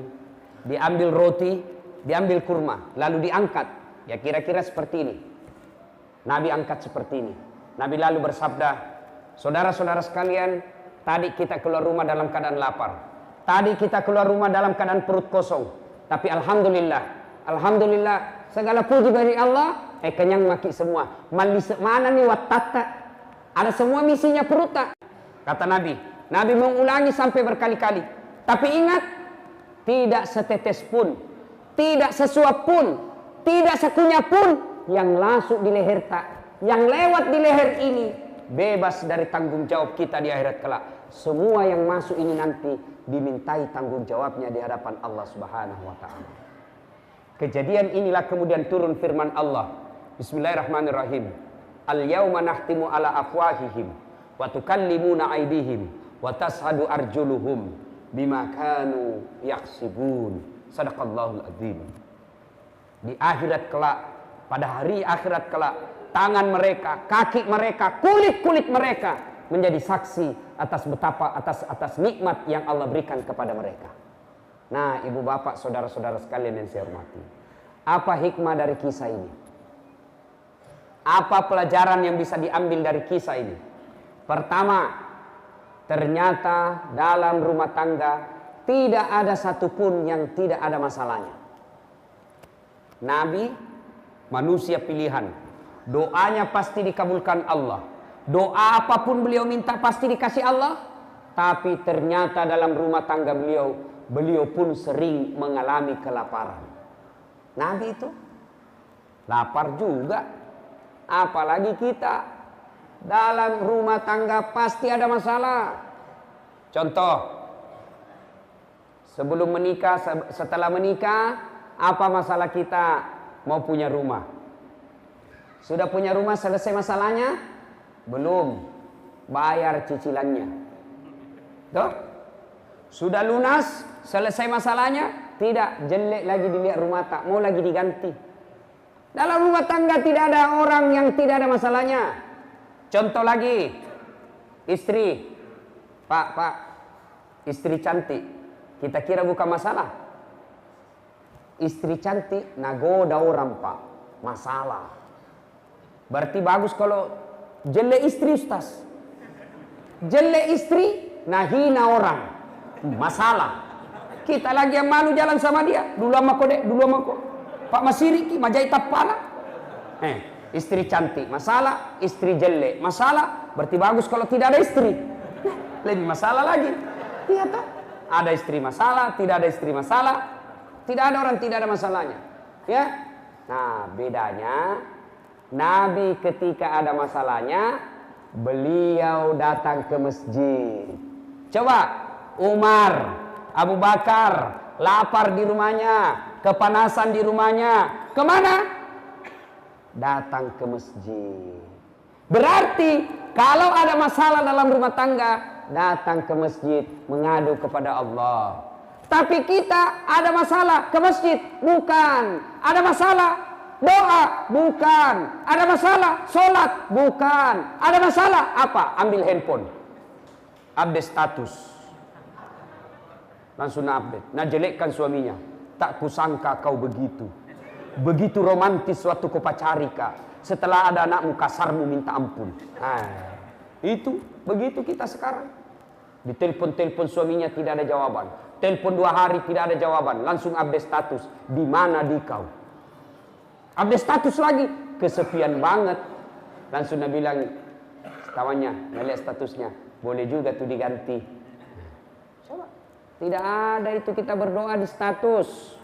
S1: diambil roti, diambil kurma, lalu diangkat. Ya kira-kira seperti ini. Nabi angkat seperti ini. Nabi lalu bersabda, saudara-saudara sekalian, tadi kita keluar rumah dalam keadaan lapar. Tadi kita keluar rumah dalam keadaan perut kosong. Tapi alhamdulillah, Alhamdulillah, segala puji bagi Allah. Kenyang maki semua. Mana nih watata? Ada semua misinya peruta. Kata Nabi. Nabi mengulangi sampai berkali-kali. Tapi ingat, tidak setetes pun, tidak sesuap pun, tidak sekunyah pun yang masuk di leher tak, yang lewat di leher ini bebas dari tanggung jawab kita di akhirat kelak. Semua yang masuk ini nanti dimintai tanggung jawabnya di hadapan Allah Subhanahu wa taala. Kejadian inilah kemudian turun firman Allah. Bismillahirrahmanirrahim. Al-yauma nahtimu ala afwahihim wa tukallimuna aydihim wa tashhadu arjuluhum bima kanu yaksibun. Sadaqallahul azim. Di akhirat kelak, pada hari akhirat kelak, tangan mereka, kaki mereka, kulit-kulit mereka menjadi saksi atas betapa atas nikmat yang Allah berikan kepada mereka. Nah, ibu bapak, saudara-saudara sekalian yang saya hormati, apa hikmah dari kisah ini? Apa pelajaran yang bisa diambil dari kisah ini? Pertama, ternyata dalam rumah tangga tidak ada satupun yang tidak ada masalahnya. Nabi manusia pilihan, doanya pasti dikabulkan Allah. Doa apapun beliau minta pasti dikasih Allah. Tapi ternyata dalam rumah tangga beliau pun sering mengalami kelaparan. Nabi itu lapar juga. Apalagi kita, dalam rumah tangga pasti ada masalah. Contoh, sebelum menikah, setelah menikah, apa masalah kita? Mau punya rumah. Sudah punya rumah, selesai masalahnya? Belum. Bayar cicilannya. Tuh. Sudah lunas, selesai masalahnya? Tidak. Jelek lagi dilihat rumah tak, mau lagi diganti. Dalam rumah tangga tidak ada orang yang tidak ada masalahnya. Contoh lagi, istri. Pak, istri cantik. Kita kira bukan masalah. Istri cantik nagoda orang, Pak. Masalah. Berarti bagus kalau jelek istri, Ustaz. Jelek istri nahina orang. Masalah. Kita lagi yang malu jalan sama dia. Dulu sama kode, dulu sama kode. Pak Masiriki, majai tapala. Istri cantik, masalah. Istri jelek, masalah. Berarti bagus kalau tidak ada istri. Lebih masalah lagi. Iya tak? Ada istri masalah, tidak ada istri masalah. Tidak ada orang tidak ada masalahnya. Ya. Nah, bedanya Nabi ketika ada masalahnya, beliau datang ke masjid. Coba Umar, Abu Bakar lapar di rumahnya, kepanasan di rumahnya, kemana? Datang ke masjid. Berarti kalau ada masalah dalam rumah tangga, datang ke masjid mengadu kepada Allah. Tapi kita ada masalah ke masjid, bukan. Ada masalah doa, bukan. Ada masalah sholat, bukan. Ada masalah apa? Ambil handphone, update status, langsung update. Nah, jelekkan suaminya. Tak kusangka kau begitu. Begitu romantis suatu kau pacari kak. Setelah ada anakmu kasarmu minta ampun. Nah, itu begitu kita sekarang. Ditelepon suaminya tidak ada jawaban. Telepon 2 hari tidak ada jawaban. Langsung update status. Di mana di kau? Update status lagi. Kesepian banget. Langsung dia bilang kawannya, ngeliat statusnya, boleh juga tuh diganti. Coba. Tidak ada itu kita berdoa di status.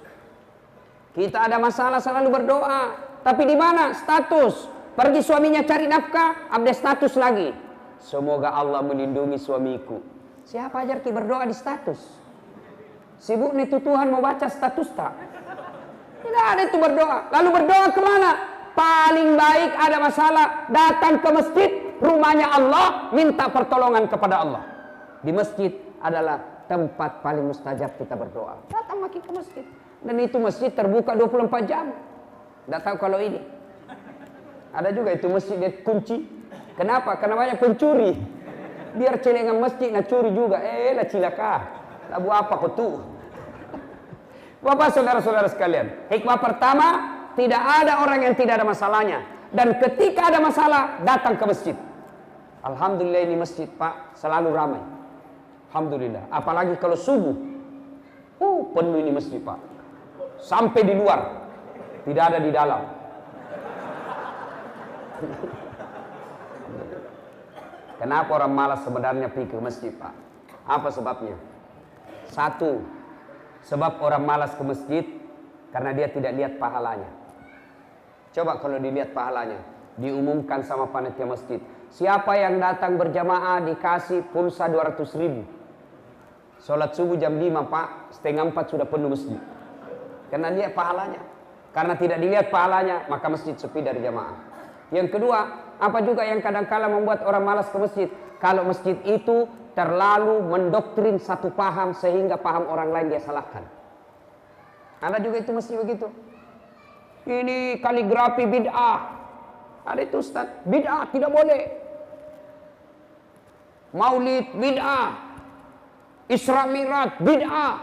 S1: Kita ada masalah selalu berdoa. Tapi di mana? Status. Pergi suaminya cari nafkah, update status lagi. Semoga Allah melindungi suamiku. Siapa ajar ki berdoa di status? Sibuk nih tuh Tuhan mau baca status tak? Tidak ada itu berdoa. Lalu berdoa kemana? Paling baik ada masalah, datang ke masjid, rumahnya Allah, minta pertolongan kepada Allah. Di masjid adalah tempat paling mustajab kita berdoa. Datang lagi ke masjid. Dan itu masjid terbuka 24 jam. Tidak tahu kalau ini. Ada juga itu masjid dia kunci. Kenapa? Karena banyak pencuri. Biar celengan masjid nak curi juga. Lah cilaka. Tak buat apa kau tuh. Bapak saudara-saudara sekalian, hikmah pertama, tidak ada orang yang tidak ada masalahnya. Dan ketika ada masalah, datang ke masjid. Alhamdulillah ini masjid Pak selalu ramai. Alhamdulillah. Apalagi kalau subuh, penuh ini masjid Pak. Sampai di luar. Tidak ada di dalam. Kenapa orang malas sebenarnya pergi ke masjid, Pak? Apa sebabnya? Satu, sebab orang malas ke masjid karena dia tidak lihat pahalanya. Coba kalau dilihat pahalanya, diumumkan sama panitia masjid, siapa yang datang berjamaah dikasih pulsa 200.000. Sholat subuh jam 5, Pak, setengah 4 sudah penuh masjid. Karena lihat pahalanya. Karena tidak dilihat pahalanya, maka masjid sepi dari jamaah. Yang kedua, apa juga yang kadang-kala membuat orang malas ke masjid? Kalau masjid itu terlalu mendoktrin satu paham sehingga paham orang lain dia salahkan. Ada juga itu masjid begitu. Ini kaligrafi bid'ah. Ada itu Ustaz, bid'ah tidak boleh. Maulid bid'ah. Isra Mi'raj bid'ah.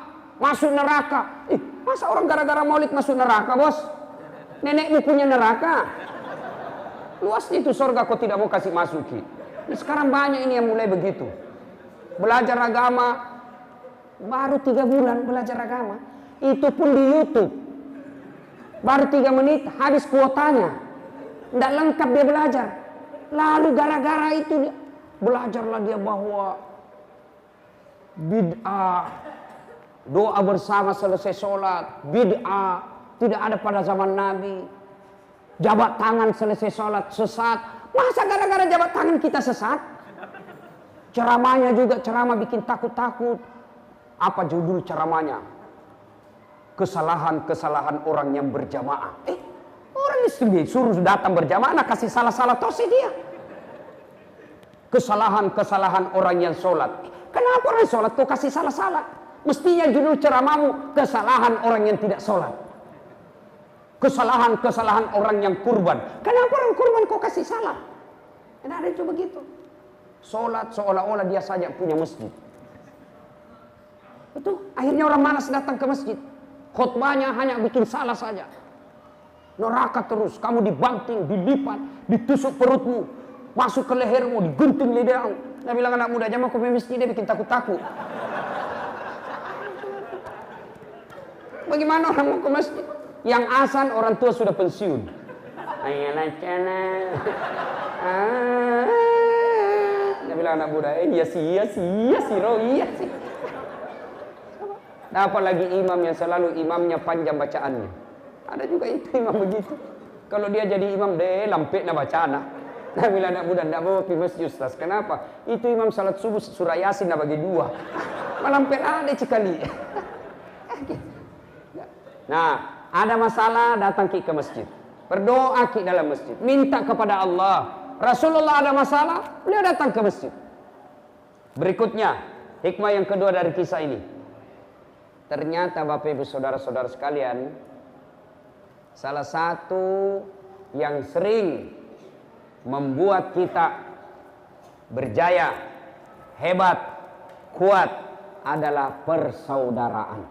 S1: Masuk neraka. Masa orang gara-gara maulid masuk neraka, bos? Nenekmu punya neraka. Luasnya itu surga kau tidak mau kasih masuki. Sekarang banyak ini yang mulai begitu. Belajar agama baru 3 bulan belajar agama. Itu pun di YouTube. Baru 3 menit habis kuotanya. Tidak lengkap dia belajar. Lalu gara-gara itu belajarlah dia bahwa bid'ah, doa bersama selesai sholat, bid'ah, tidak ada pada zaman Nabi. Jabat tangan selesai sholat, sesat. Masa gara-gara jabat tangan kita sesat? Ceramahnya juga ceramah bikin takut-takut. Apa judul ceramahnya? Kesalahan-kesalahan orang yang berjamaah. Orang ini suruh datang berjamaah, nak kasih salah-salah tosi dia. Kesalahan-kesalahan orang yang sholat. Kenapa orang sholat kau kasih salah-salah? Mestinya judul ceramahmu kesalahan orang yang tidak sholat. Kesalahan-kesalahan orang yang kurban. Kenapa orang kurban kau kasih salah? Tidak ada itu begitu. Sholat seolah-olah dia saja punya masjid. Betul. Akhirnya orang malas datang ke masjid. Khutbahnya hanya bikin salah saja. Neraka terus. Kamu dibanting, dilipat, ditusuk perutmu, masuk ke lehermu, digunting lidahmu. Dia bilang anak muda jangan kau ke masjid, dia bikin takut-takut. Bagaimana orang mau ke masjid? Yang azan orang tua sudah pensiun. Ayolah cana. Dia bilang anak muda, iya sih, roh, iya sih. Dapat lagi imam yang selalu imamnya panjang bacaannya. Ada juga itu imam begitu. Kalau dia jadi imam, deh lampek na bacana. Dia bilang anak muda, tidak bawa pergi masjid Ustaz. Kenapa? Itu imam salat subuh surah Yasin na bagi 2. Malampek ada sekali. Nah, ada masalah datang ke masjid. Berdoa dalam masjid. Minta kepada Allah. Rasulullah ada masalah, beliau datang ke masjid. Berikutnya, hikmah yang kedua dari kisah ini. Ternyata Bapak Ibu Saudara-saudara sekalian, salah satu yang sering membuat kita berjaya, hebat, kuat adalah persaudaraan.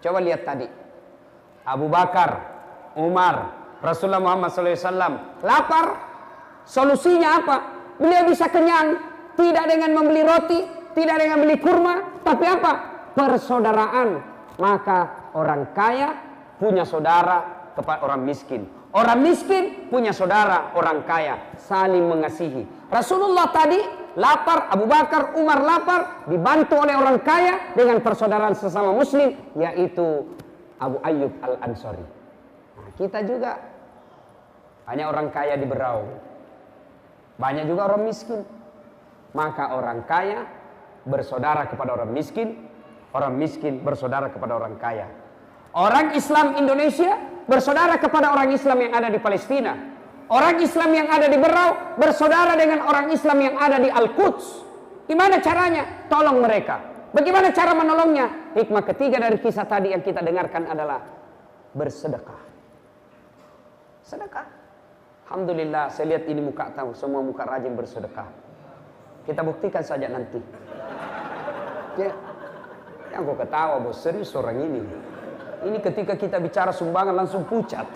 S1: Coba lihat tadi. Abu Bakar, Umar, Rasulullah Muhammad SAW lapar. Solusinya apa? Beliau bisa kenyang. Tidak dengan membeli roti, tidak dengan beli kurma. Tapi apa? Persaudaraan. Maka orang kaya punya saudara kepada orang miskin. Orang miskin punya saudara orang kaya. Saling mengasihi. Rasulullah tadi lapar, Abu Bakar, Umar lapar, dibantu oleh orang kaya dengan persaudaraan sesama muslim, yaitu Abu Ayyub Al-Ansari. Nah, kita juga hanya orang kaya di Berau. Banyak juga orang miskin. Maka orang kaya bersaudara kepada orang miskin bersaudara kepada orang kaya. Orang Islam Indonesia bersaudara kepada orang Islam yang ada di Palestina. Orang Islam yang ada di Berau bersaudara dengan orang Islam yang ada di Al-Quds. Gimana caranya? Tolong mereka. Bagaimana cara menolongnya? Hikmah ketiga dari kisah tadi yang kita dengarkan adalah bersedekah. Sedekah. Alhamdulillah, saya lihat ini muka tahu, semua muka rajin bersedekah. Kita buktikan saja nanti. Ya, yang kau ketawa bos, serius orang ini. Ini ketika kita bicara sumbangan langsung pucat.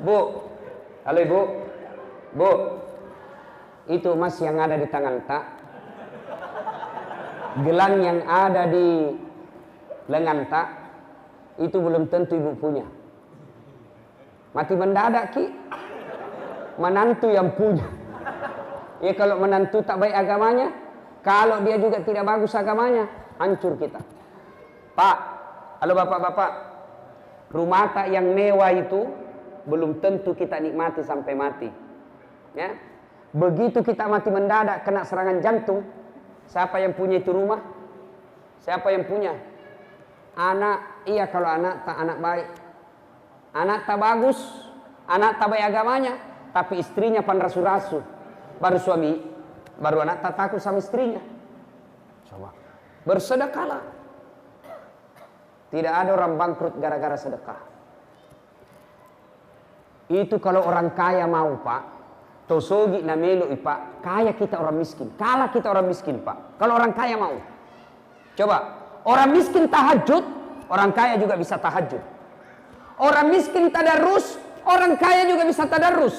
S1: Bu, halo ibu, bu, itu emas yang ada di tangan tak, gelang yang ada di lengan tak, itu belum tentu ibu punya. Mati mendadak ki. Menantu yang punya. Ya kalau menantu tak baik agamanya, kalau dia juga tidak bagus agamanya, hancur kita. Pak, halo bapak-bapak, rumah tak yang mewah itu belum tentu kita nikmati sampai mati. Ya, begitu kita mati mendadak kena serangan jantung, siapa yang punya itu rumah? Siapa yang punya? Anak, iya kalau anak tak anak baik, anak tak bagus, anak tak baik agamanya, tapi istrinya panrasu-rasu, baru suami, baru anak tak takut sama istrinya. Coba, bersedekahlah. Tidak ada orang bangkrut gara-gara sedekah. Itu kalau orang kaya mau pak, tosogi namelo pak, kaya kita orang miskin, kalah kita orang miskin pak. Kalau orang kaya mau, coba orang miskin tahajud, orang kaya juga bisa tahajud. Orang miskin tadarus, orang kaya juga bisa tadarus.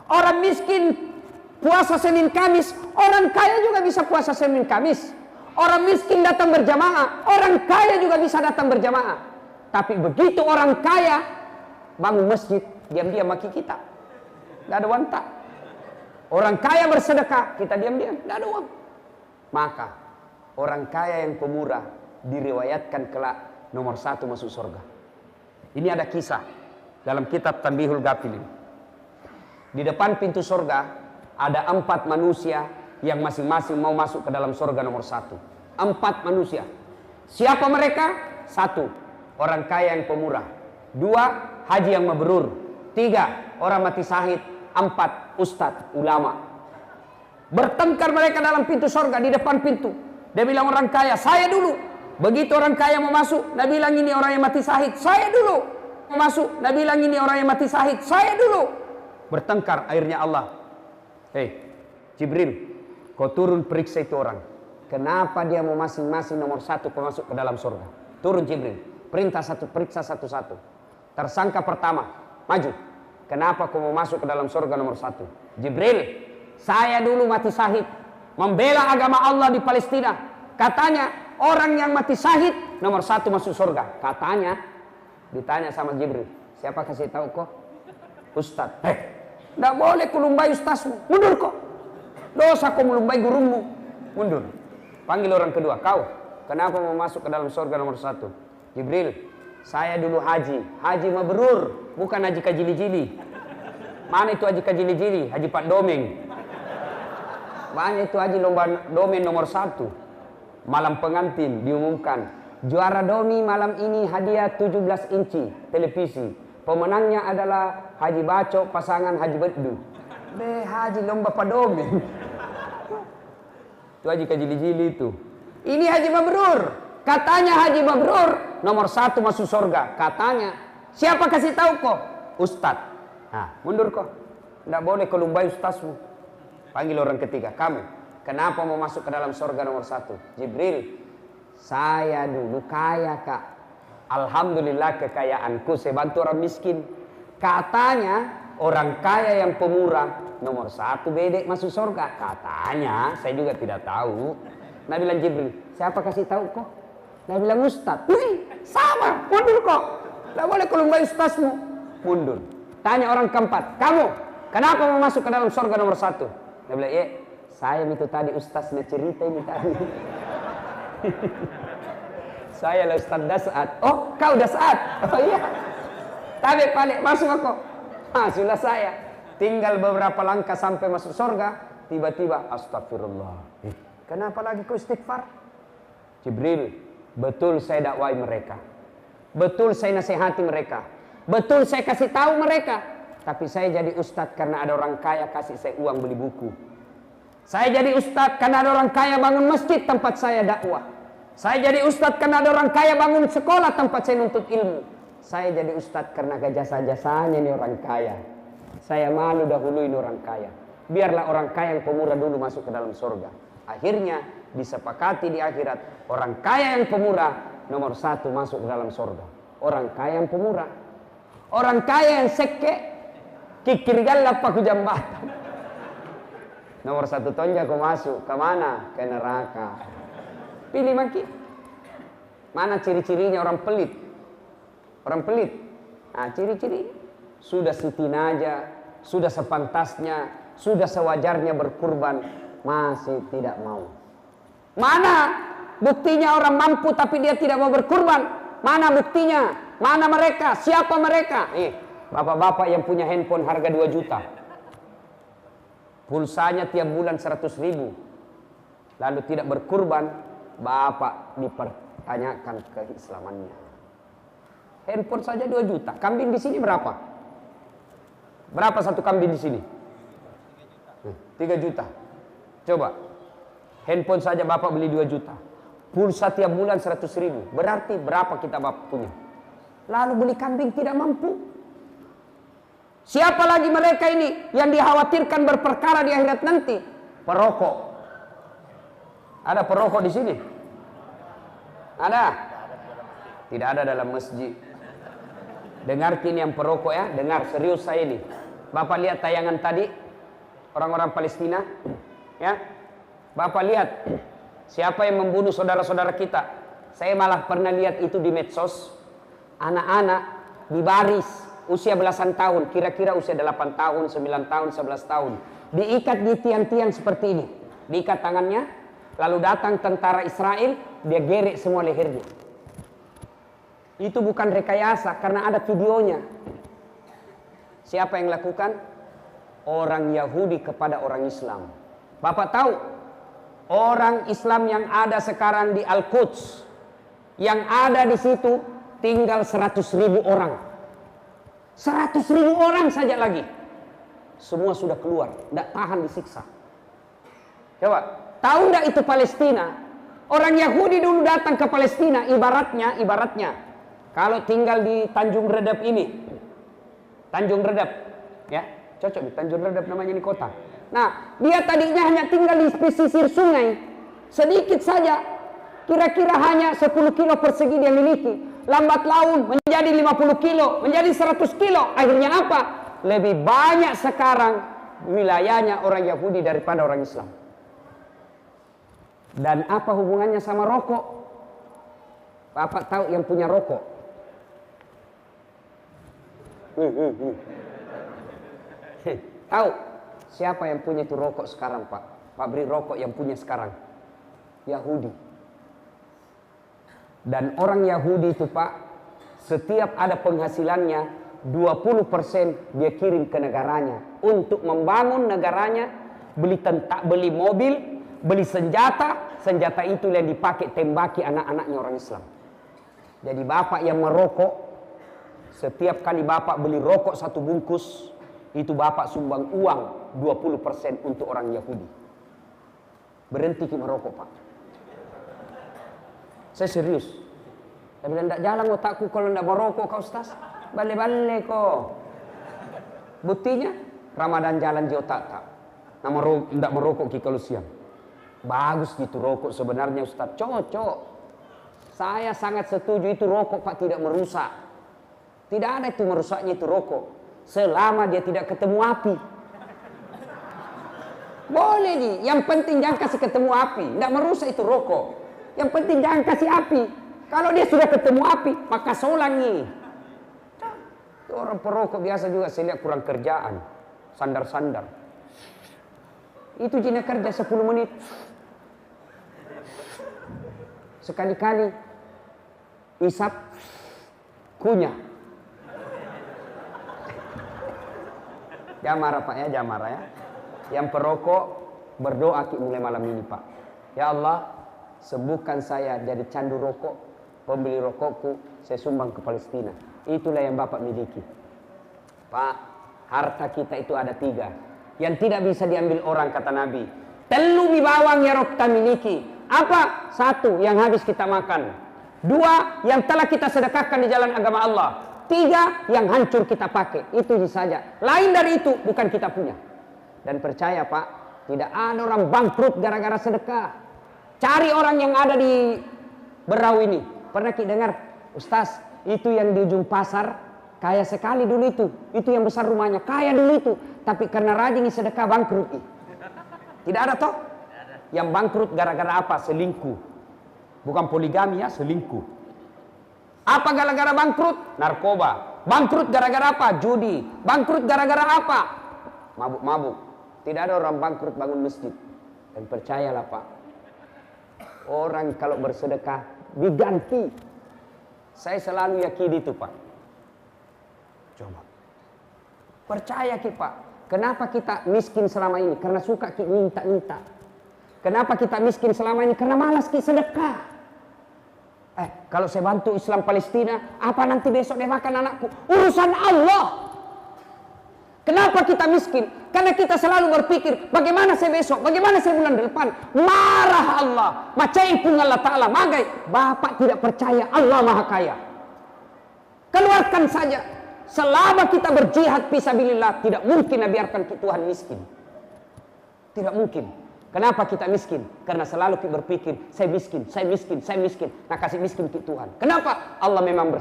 S1: Orang miskin puasa Senin Kamis, orang kaya juga bisa puasa Senin Kamis. Orang miskin datang berjamaah, orang kaya juga bisa datang berjamaah. Tapi begitu orang kaya bangun masjid, diam-diam maki kita. Tidak ada uang tak. Orang kaya bersedekah, kita diam-diam, tidak ada uang. Maka orang kaya yang pemurah diriwayatkan kelak nomor 1 masuk surga. Ini ada kisah dalam kitab Tanbihul Ghafilin. Di depan pintu surga ada 4 manusia yang masing-masing mau masuk ke dalam surga nomor 1. 4 manusia. Siapa mereka? 1, orang kaya yang pemurah. 2, haji yang mabrur. 3, orang mati syahid. 4, ustadz, ulama. Bertengkar mereka dalam pintu surga, di depan pintu. Dia bilang orang kaya, saya dulu. Begitu orang kaya mau masuk, dia bilang ini orang yang mati syahid, saya dulu. Mau masuk, dia bilang ini orang yang mati syahid, saya dulu. Bertengkar, akhirnya Allah, hei Jibril, kau turun periksa itu orang. Kenapa dia mau masing-masing nomor 1 masuk ke dalam surga? Turun Jibril, perintah periksa satu-satu. Tersangka pertama, maju. Kenapa kau mau masuk ke dalam surga nomor 1? Jibril, saya dulu mati syahid, membela agama Allah di Palestina. Katanya orang yang mati syahid nomor 1 masuk surga. Katanya, ditanya sama Jibril, siapa kasih tahu kok? Ustadz. Tidak boleh kulumbai ustazmu, mundur kok. Dosa kau melumbai gurumu, mundur. Panggil orang kedua, kau kenapa mau masuk ke dalam surga nomor 1? Jibril, saya dulu haji mabrur, bukan haji kajili-jili. Mana itu haji kajili-jili? Haji Pak Domeng. Banyak itu haji lomba domen nomor 1. Malam pengantin diumumkan, juara domi malam ini hadiah 17 inci televisi. Pemenangnya adalah Haji Baco pasangan Haji Beddu. Haji lomba Pak Domeng. Itu haji kajili-jili itu. Ini haji mabrur. Katanya haji mabrur nomor 1 masuk surga. Katanya. Siapa kasih tahu kok? Ustadz. Nah, mundur kok. Tidak boleh kelumbai ustazmu. Panggil orang ketiga. Kamu. Kenapa mau masuk ke dalam surga nomor 1? Jibril. Saya dulu kaya kak. Alhamdulillah kekayaanku saya bantu orang miskin. Katanya orang kaya yang pemurah nomor 1 bedek masuk surga. Katanya, saya juga tidak tahu. Nabi bilang Jibril, siapa kasih tahu kok? Nabi bilang ustadz. Wih, sama, mundur kok. Tidak boleh kelumbai ustazmu. Mundur. Tanya orang keempat, kamu kenapa mau masuk ke dalam surga nomor 1? Nabi bilang, saya itu tadi ustaznya cerita ini tadi. Saya lah Ustaz Dasat. Oh, kau Dasat? Oh iya. Tapi balik masuk aku. Sudah saya. Tinggal beberapa langkah sampai masuk surga. Tiba-tiba astagfirullah. Kenapa lagi kau istighfar? Jibril, betul saya dakwai mereka. Betul saya nasihati mereka. Betul saya kasih tahu mereka. Tapi saya jadi ustadz karena ada orang kaya kasih saya uang beli buku. Saya jadi ustadz karena ada orang kaya bangun masjid tempat saya dakwah. Saya jadi ustadz karena ada orang kaya bangun sekolah tempat saya nuntut ilmu. Saya jadi ustadz karena jasa-jasanya ini orang kaya. Saya malu dahulu ini orang kaya. Biarlah orang kaya yang pemurah dulu masuk ke dalam surga. Akhirnya disepakati di akhirat orang kaya yang pemurah nomor 1 masuk ke dalam surga. Orang kaya yang pemurah. Orang kaya yang seke kikirgalla paku jambatan. Nomor 1 tonja kau masuk ke mana? Ke neraka. Pilih maki. Mana ciri-cirinya orang pelit? Orang pelit. Nah, ciri-ciri sudah Siti Najah, sudah sepantasnya, sudah sewajarnya berkurban, masih tidak mau. Mana buktinya orang mampu tapi dia tidak mau berkurban? Mana buktinya? Mana mereka? Siapa mereka? Bapak-bapak yang punya handphone harga 2 juta. Pulsanya tiap bulan 100.000. Lalu tidak berkurban, bapak dipertanyakan keislamannya. Handphone saja 2 juta. Kambing di sini berapa? Berapa satu kambing di sini? 3 juta. Coba. Handphone saja bapak beli 2 juta. Pulsa tiap bulan 100.000. Berarti berapa kita bapak punya? Lalu beli kambing tidak mampu. Siapa lagi mereka ini yang dikhawatirkan berperkara di akhirat nanti? Perokok. Ada perokok di sini? Ada? Tidak ada dalam masjid. Dengar kini yang perokok ya, dengar serius saya ini. Bapak lihat tayangan tadi orang-orang Palestina, ya. Bapak lihat siapa yang membunuh saudara-saudara kita. Saya malah pernah lihat itu di medsos. Anak-anak di baris usia belasan tahun, kira-kira usia 8 tahun, 9 tahun, 11 tahun. Diikat di tiang-tiang seperti ini. Diikat tangannya, lalu datang tentara Israel, dia gerek semua lehernya. Itu bukan rekayasa karena ada videonya. Siapa yang lakukan? Orang Yahudi kepada orang Islam. Bapak tahu orang Islam yang ada sekarang di Al-Quds, yang ada di situ tinggal 100.000 orang. 100.000 orang saja lagi. Semua sudah keluar, tidak tahan disiksa. Coba, tahu tidak itu Palestina? Orang Yahudi dulu datang ke Palestina, ibaratnya kalau tinggal di Tanjung Redap ini, Tanjung Redap, ya, cocok di Tanjung Redap namanya ini kota. Nah, dia tadinya hanya tinggal di pesisir sungai, sedikit saja, kira-kira hanya 10 kilo persegi dia miliki. Lambat laun menjadi 50 kilo, menjadi 100 kilo. Akhirnya apa? Lebih banyak sekarang wilayahnya orang Yahudi daripada orang Islam. Dan apa hubungannya sama rokok? Bapak tahu yang punya rokok? Tahu siapa yang punya itu rokok sekarang, Pak? Pabrik rokok yang punya sekarang Yahudi. Dan orang Yahudi itu, Pak, setiap ada penghasilannya 20% dia kirim ke negaranya untuk membangun negaranya, beli mobil, beli senjata itu yang dipakai tembaki anak-anaknya orang Islam. Jadi bapak yang merokok, setiap kali bapak beli rokok 1 bungkus, itu bapak sumbang uang 20% untuk orang Yahudi. Berhenti kita merokok, Pak. Saya serius. Saya bilang, tidak jalan otakku kalau tidak merokok, kau Ustaz. Bale-bale kok. Buktinya, Ramadan jalan di otak tak. Tidak merokok kalau siang. Bagus gitu rokok sebenarnya Ustaz. Cocok. Saya sangat setuju itu rokok, Pak, tidak merusak. Tidak ada itu merusaknya itu rokok. Selama dia tidak ketemu api. Boleh nih. Yang penting jangan kasih ketemu api. Tidak merusak itu rokok. Yang penting jangan kasih api. Kalau dia sudah ketemu api, maka solangi. Orang perokok biasa juga saya lihat kurang kerjaan. Sandar-sandar. Itu jenis kerja 10 menit. Sekali-kali isap, kunyah. Jamara, Pak, ya, jamara ya. Yang perokok berdoa mulai malam ini, Pak. Ya Allah, sembuhkan saya dari candu rokok, pembeli rokokku, saya sumbang ke Palestina. Itulah yang Bapak miliki. Pak, harta kita itu ada 3. Yang tidak bisa diambil orang, kata Nabi. Telu bawang ya roh kita miliki. Apa? 1, yang habis kita makan. 2, yang telah kita sedekahkan di jalan agama Allah. 3, yang hancur kita pakai. Itu saja. Lain dari itu bukan kita punya. Dan percaya, Pak, tidak ada orang bangkrut gara-gara sedekah. Cari orang yang ada di Berau ini. Pernah kita dengar, Ustaz, itu yang di ujung pasar kaya sekali dulu itu. Itu yang besar rumahnya, kaya dulu itu. Tapi karena rajin sedekah bangkrut. Tidak ada toh? Yang bangkrut gara-gara apa? Selingkuh. Bukan poligami ya, selingkuh. Apa gara-gara bangkrut? Narkoba. Bangkrut gara-gara apa? Judi. Bangkrut gara-gara apa? Mabuk-mabuk. Tidak ada orang bangkrut bangun masjid. Dan percayalah Pak, orang kalau bersedekah diganti. Saya selalu yakin itu Pak. Coba. Percaya Pak. Kenapa kita miskin selama ini? Karena suka kita minta-minta. Kenapa kita miskin selama ini? Karena malas kita sedekah. Kalau saya bantu Islam Palestina, apa nanti besok dia makan anakku? Urusan Allah. Kenapa kita miskin? Karena kita selalu berpikir, bagaimana saya besok? Bagaimana saya bulan depan? Marah Allah. Macaipun Allah Ta'ala. Magai, Bapak tidak percaya Allah Maha Kaya. Keluarkan saja. Selama kita berjihad fisabilillah, tidak mungkin biarkan Tuhan miskin. Tidak mungkin. Kenapa kita miskin? Karena selalu kita berpikir, saya miskin, saya miskin, saya miskin. Nah kasih miskin ke Tuhan. Kenapa? Allah memang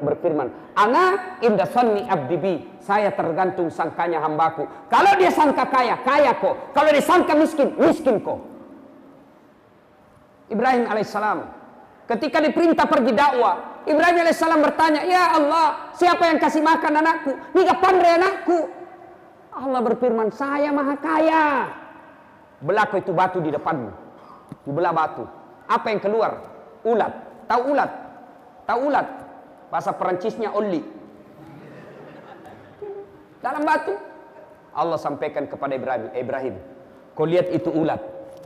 S1: berfirman, Ana inda sanni abdi bi. Saya tergantung sangkanya hambaku. Kalau dia sangka kaya, kaya kok. Kalau dia sangka miskin, miskin kok. Ibrahim alaihissalam, ketika diperintah pergi dakwah, Ibrahim alaihissalam bertanya, ya Allah, siapa yang kasih makan anakku? Nika pandai anakku. Allah berfirman, saya Maha Kaya. Belah itu batu di depanmu. Dibelah batu. Apa yang keluar? Ulat. Tahu ulat? Tahu ulat? Bahasa Perancisnya oli. Dalam batu. Allah sampaikan kepada Ibrahim, kau lihat itu ulat.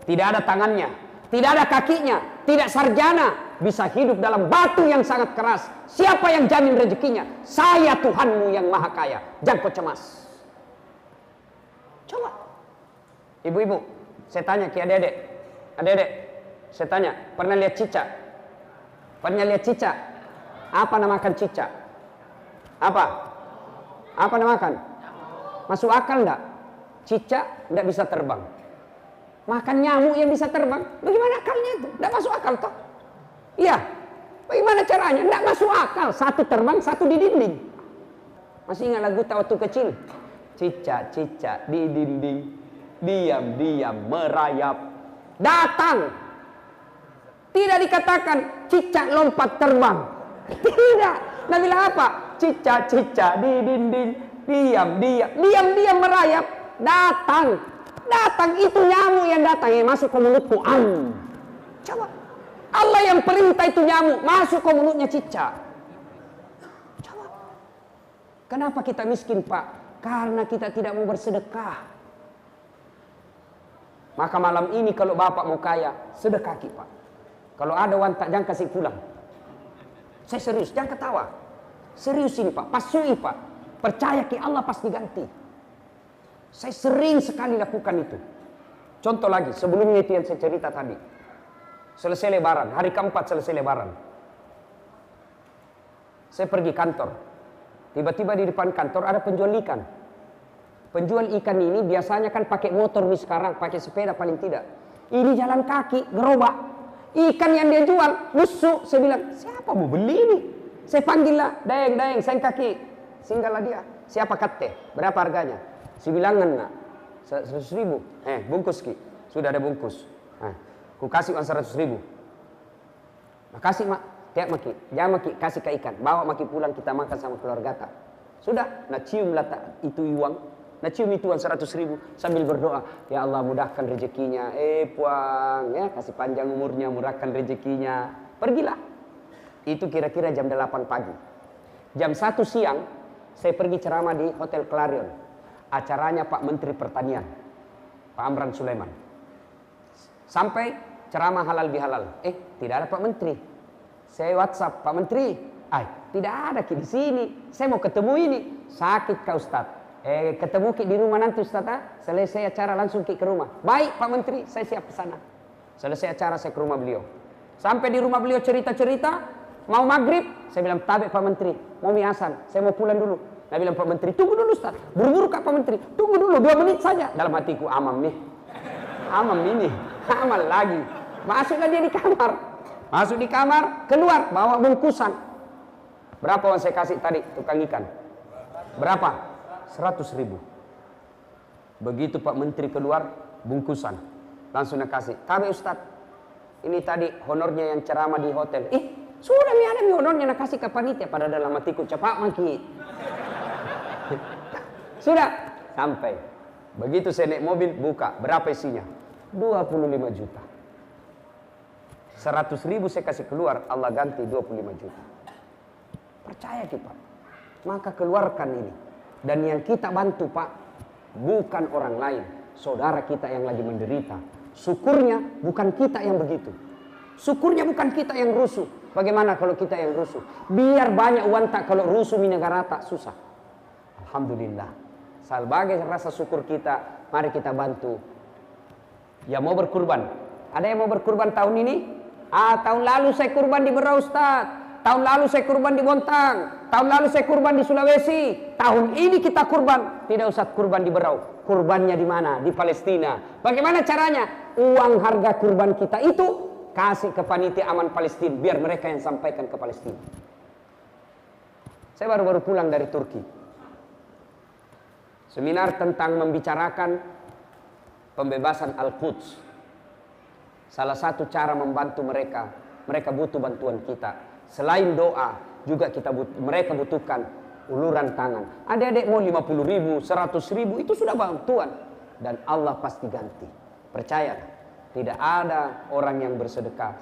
S1: Tidak ada tangannya, tidak ada kakinya, tidak sarjana, bisa hidup dalam batu yang sangat keras. Siapa yang jamin rezekinya? Saya Tuhanmu yang Maha Kaya. Jangan kau cemas. Coba. Ibu-ibu, saya tanya ke adik-adik, saya tanya, pernah lihat cicak? Pernah lihat cicak? Apa namakan cicak? Apa? Apa namakan? Masuk akal enggak? Cicak enggak bisa terbang. Makan nyamuk yang bisa terbang. Bagaimana akalnya itu? Enggak masuk akal toh? Iya. Bagaimana caranya? Enggak masuk akal. Satu terbang, satu di dinding. Masih ingat lagu waktu kecil? Cicak-cicak di dinding, diam-diam merayap. Datang. Tidak dikatakan cicak lompat terbang. Tidak. Nah bilang apa? Cicak-cicak di dinding, diam-diam merayap. Datang. Datang itu nyamuk yang datang yang masuk ke mulutku. Coba. Allah yang perintah itu nyamuk masuk ke mulutnya cicak. Coba. Kenapa kita miskin Pak? Karena kita tidak mau bersedekah. Maka malam ini kalau Bapak mau kaya, sedekah Pak. Kalau ada uang tak jangan kasih pulang. Saya serius, jangan ketawa. Serius ini Pak, pasui Pak. Percaya ke Allah pasti ganti. Saya sering sekali lakukan itu. Contoh lagi, sebelumnya itu yang saya cerita tadi. Selesai lebaran, hari keempat selesai lebaran. Saya pergi kantor. Tiba-tiba di depan kantor ada penjual ikan. Penjual ikan ini biasanya kan pakai motor nih sekarang, pakai sepeda paling tidak. Ini jalan kaki, gerobak. Ikan yang dia jual, busuk. Saya bilang, siapa mau beli ini? Saya panggil lah, daeng, saya kaki. Singgahlah dia. Siapa kate? Berapa harganya? Si bilangan nak. 100.000. Bungkus ki. Sudah ada bungkus. Ku kasih uang 100.000. Makasih mak. Tiap maki. Jangan maki kasih ke ikan. Bawa maki pulang kita makan sama keluarga tak. Sudah. Nah cium lah itu uang. Nah cium itu uang 100.000 sambil berdoa, ya Allah mudahkan rezekinya, puang ya, kasih panjang umurnya, murahkan rezekinya. Pergilah. Itu kira-kira jam 8 pagi. Jam 1 siang saya pergi ceramah di Hotel Clarion. Acaranya Pak Menteri Pertanian, Pak Amran Sulaiman. Sampai ceramah halal bihalal. Tidak ada Pak Menteri. Saya WhatsApp, Pak Menteri, tidak ada di sini. Saya mau ketemu ini. Sakit kau Ustaz. Ketemu di rumah nanti Ustaz. Selesai acara langsung ke rumah. Baik Pak Menteri, saya siap ke sana. Selesai acara saya ke rumah beliau. Sampai di rumah beliau cerita-cerita, mau maghrib, saya bilang tabek Pak Menteri, mau miasan, saya mau pulang dulu. Saya bilang Pak Menteri, tunggu dulu Ustaz. Buru-buru Kak Pak Menteri, tunggu dulu 2 menit saja. Dalam hatiku amam nih. Amam ini, amal lagi. Masuklah dia di kamar. Masuk di kamar, keluar bawa bungkusan. Berapa yang saya kasih tadi tukang ikan? Berapa? 100.000. Begitu Pak Menteri keluar, bungkusan. Langsung nak kasih. Tapi Ustaz, ini tadi honornya yang ceramah di hotel. Sudah ada honornya nak kasih ke panitia. Pada dalam hatiku cepat maki. Sudah sampai. Begitu saya naik mobil, buka. Berapa isinya? 25 juta. 100.000 saya kasih keluar, Allah ganti 25 juta. Percaya kita. Maka keluarkan ini. Dan yang kita bantu Pak, bukan orang lain. Saudara kita yang lagi menderita. Syukurnya bukan kita yang begitu. Syukurnya bukan kita yang rusuh. Bagaimana kalau kita yang rusuh? Biar banyak uang tak, kalau rusuh di negara tak susah. Alhamdulillah. Sebagai rasa syukur kita, mari kita bantu. Ya mau berkurban. Ada yang mau berkurban tahun ini? Tahun lalu saya kurban di Berau Ustaz. Tahun lalu saya kurban di Bontang. Tahun lalu saya kurban di Sulawesi. Tahun ini kita kurban. Tidak usah kurban di Berau. Kurbannya di mana? Di Palestina. Bagaimana caranya? Uang harga kurban kita itu kasih ke panitia aman Palestina. Biar mereka yang sampaikan ke Palestina. Saya baru-baru pulang dari Turki. Seminar tentang membicarakan pembebasan Al-Quds. Salah satu cara membantu mereka. Mereka butuh bantuan kita. Selain doa, juga mereka butuhkan uluran tangan. Adik-adik mau 50.000, 100.000, itu sudah bantuan. Dan Allah pasti ganti. Percaya, tidak ada orang yang bersedekah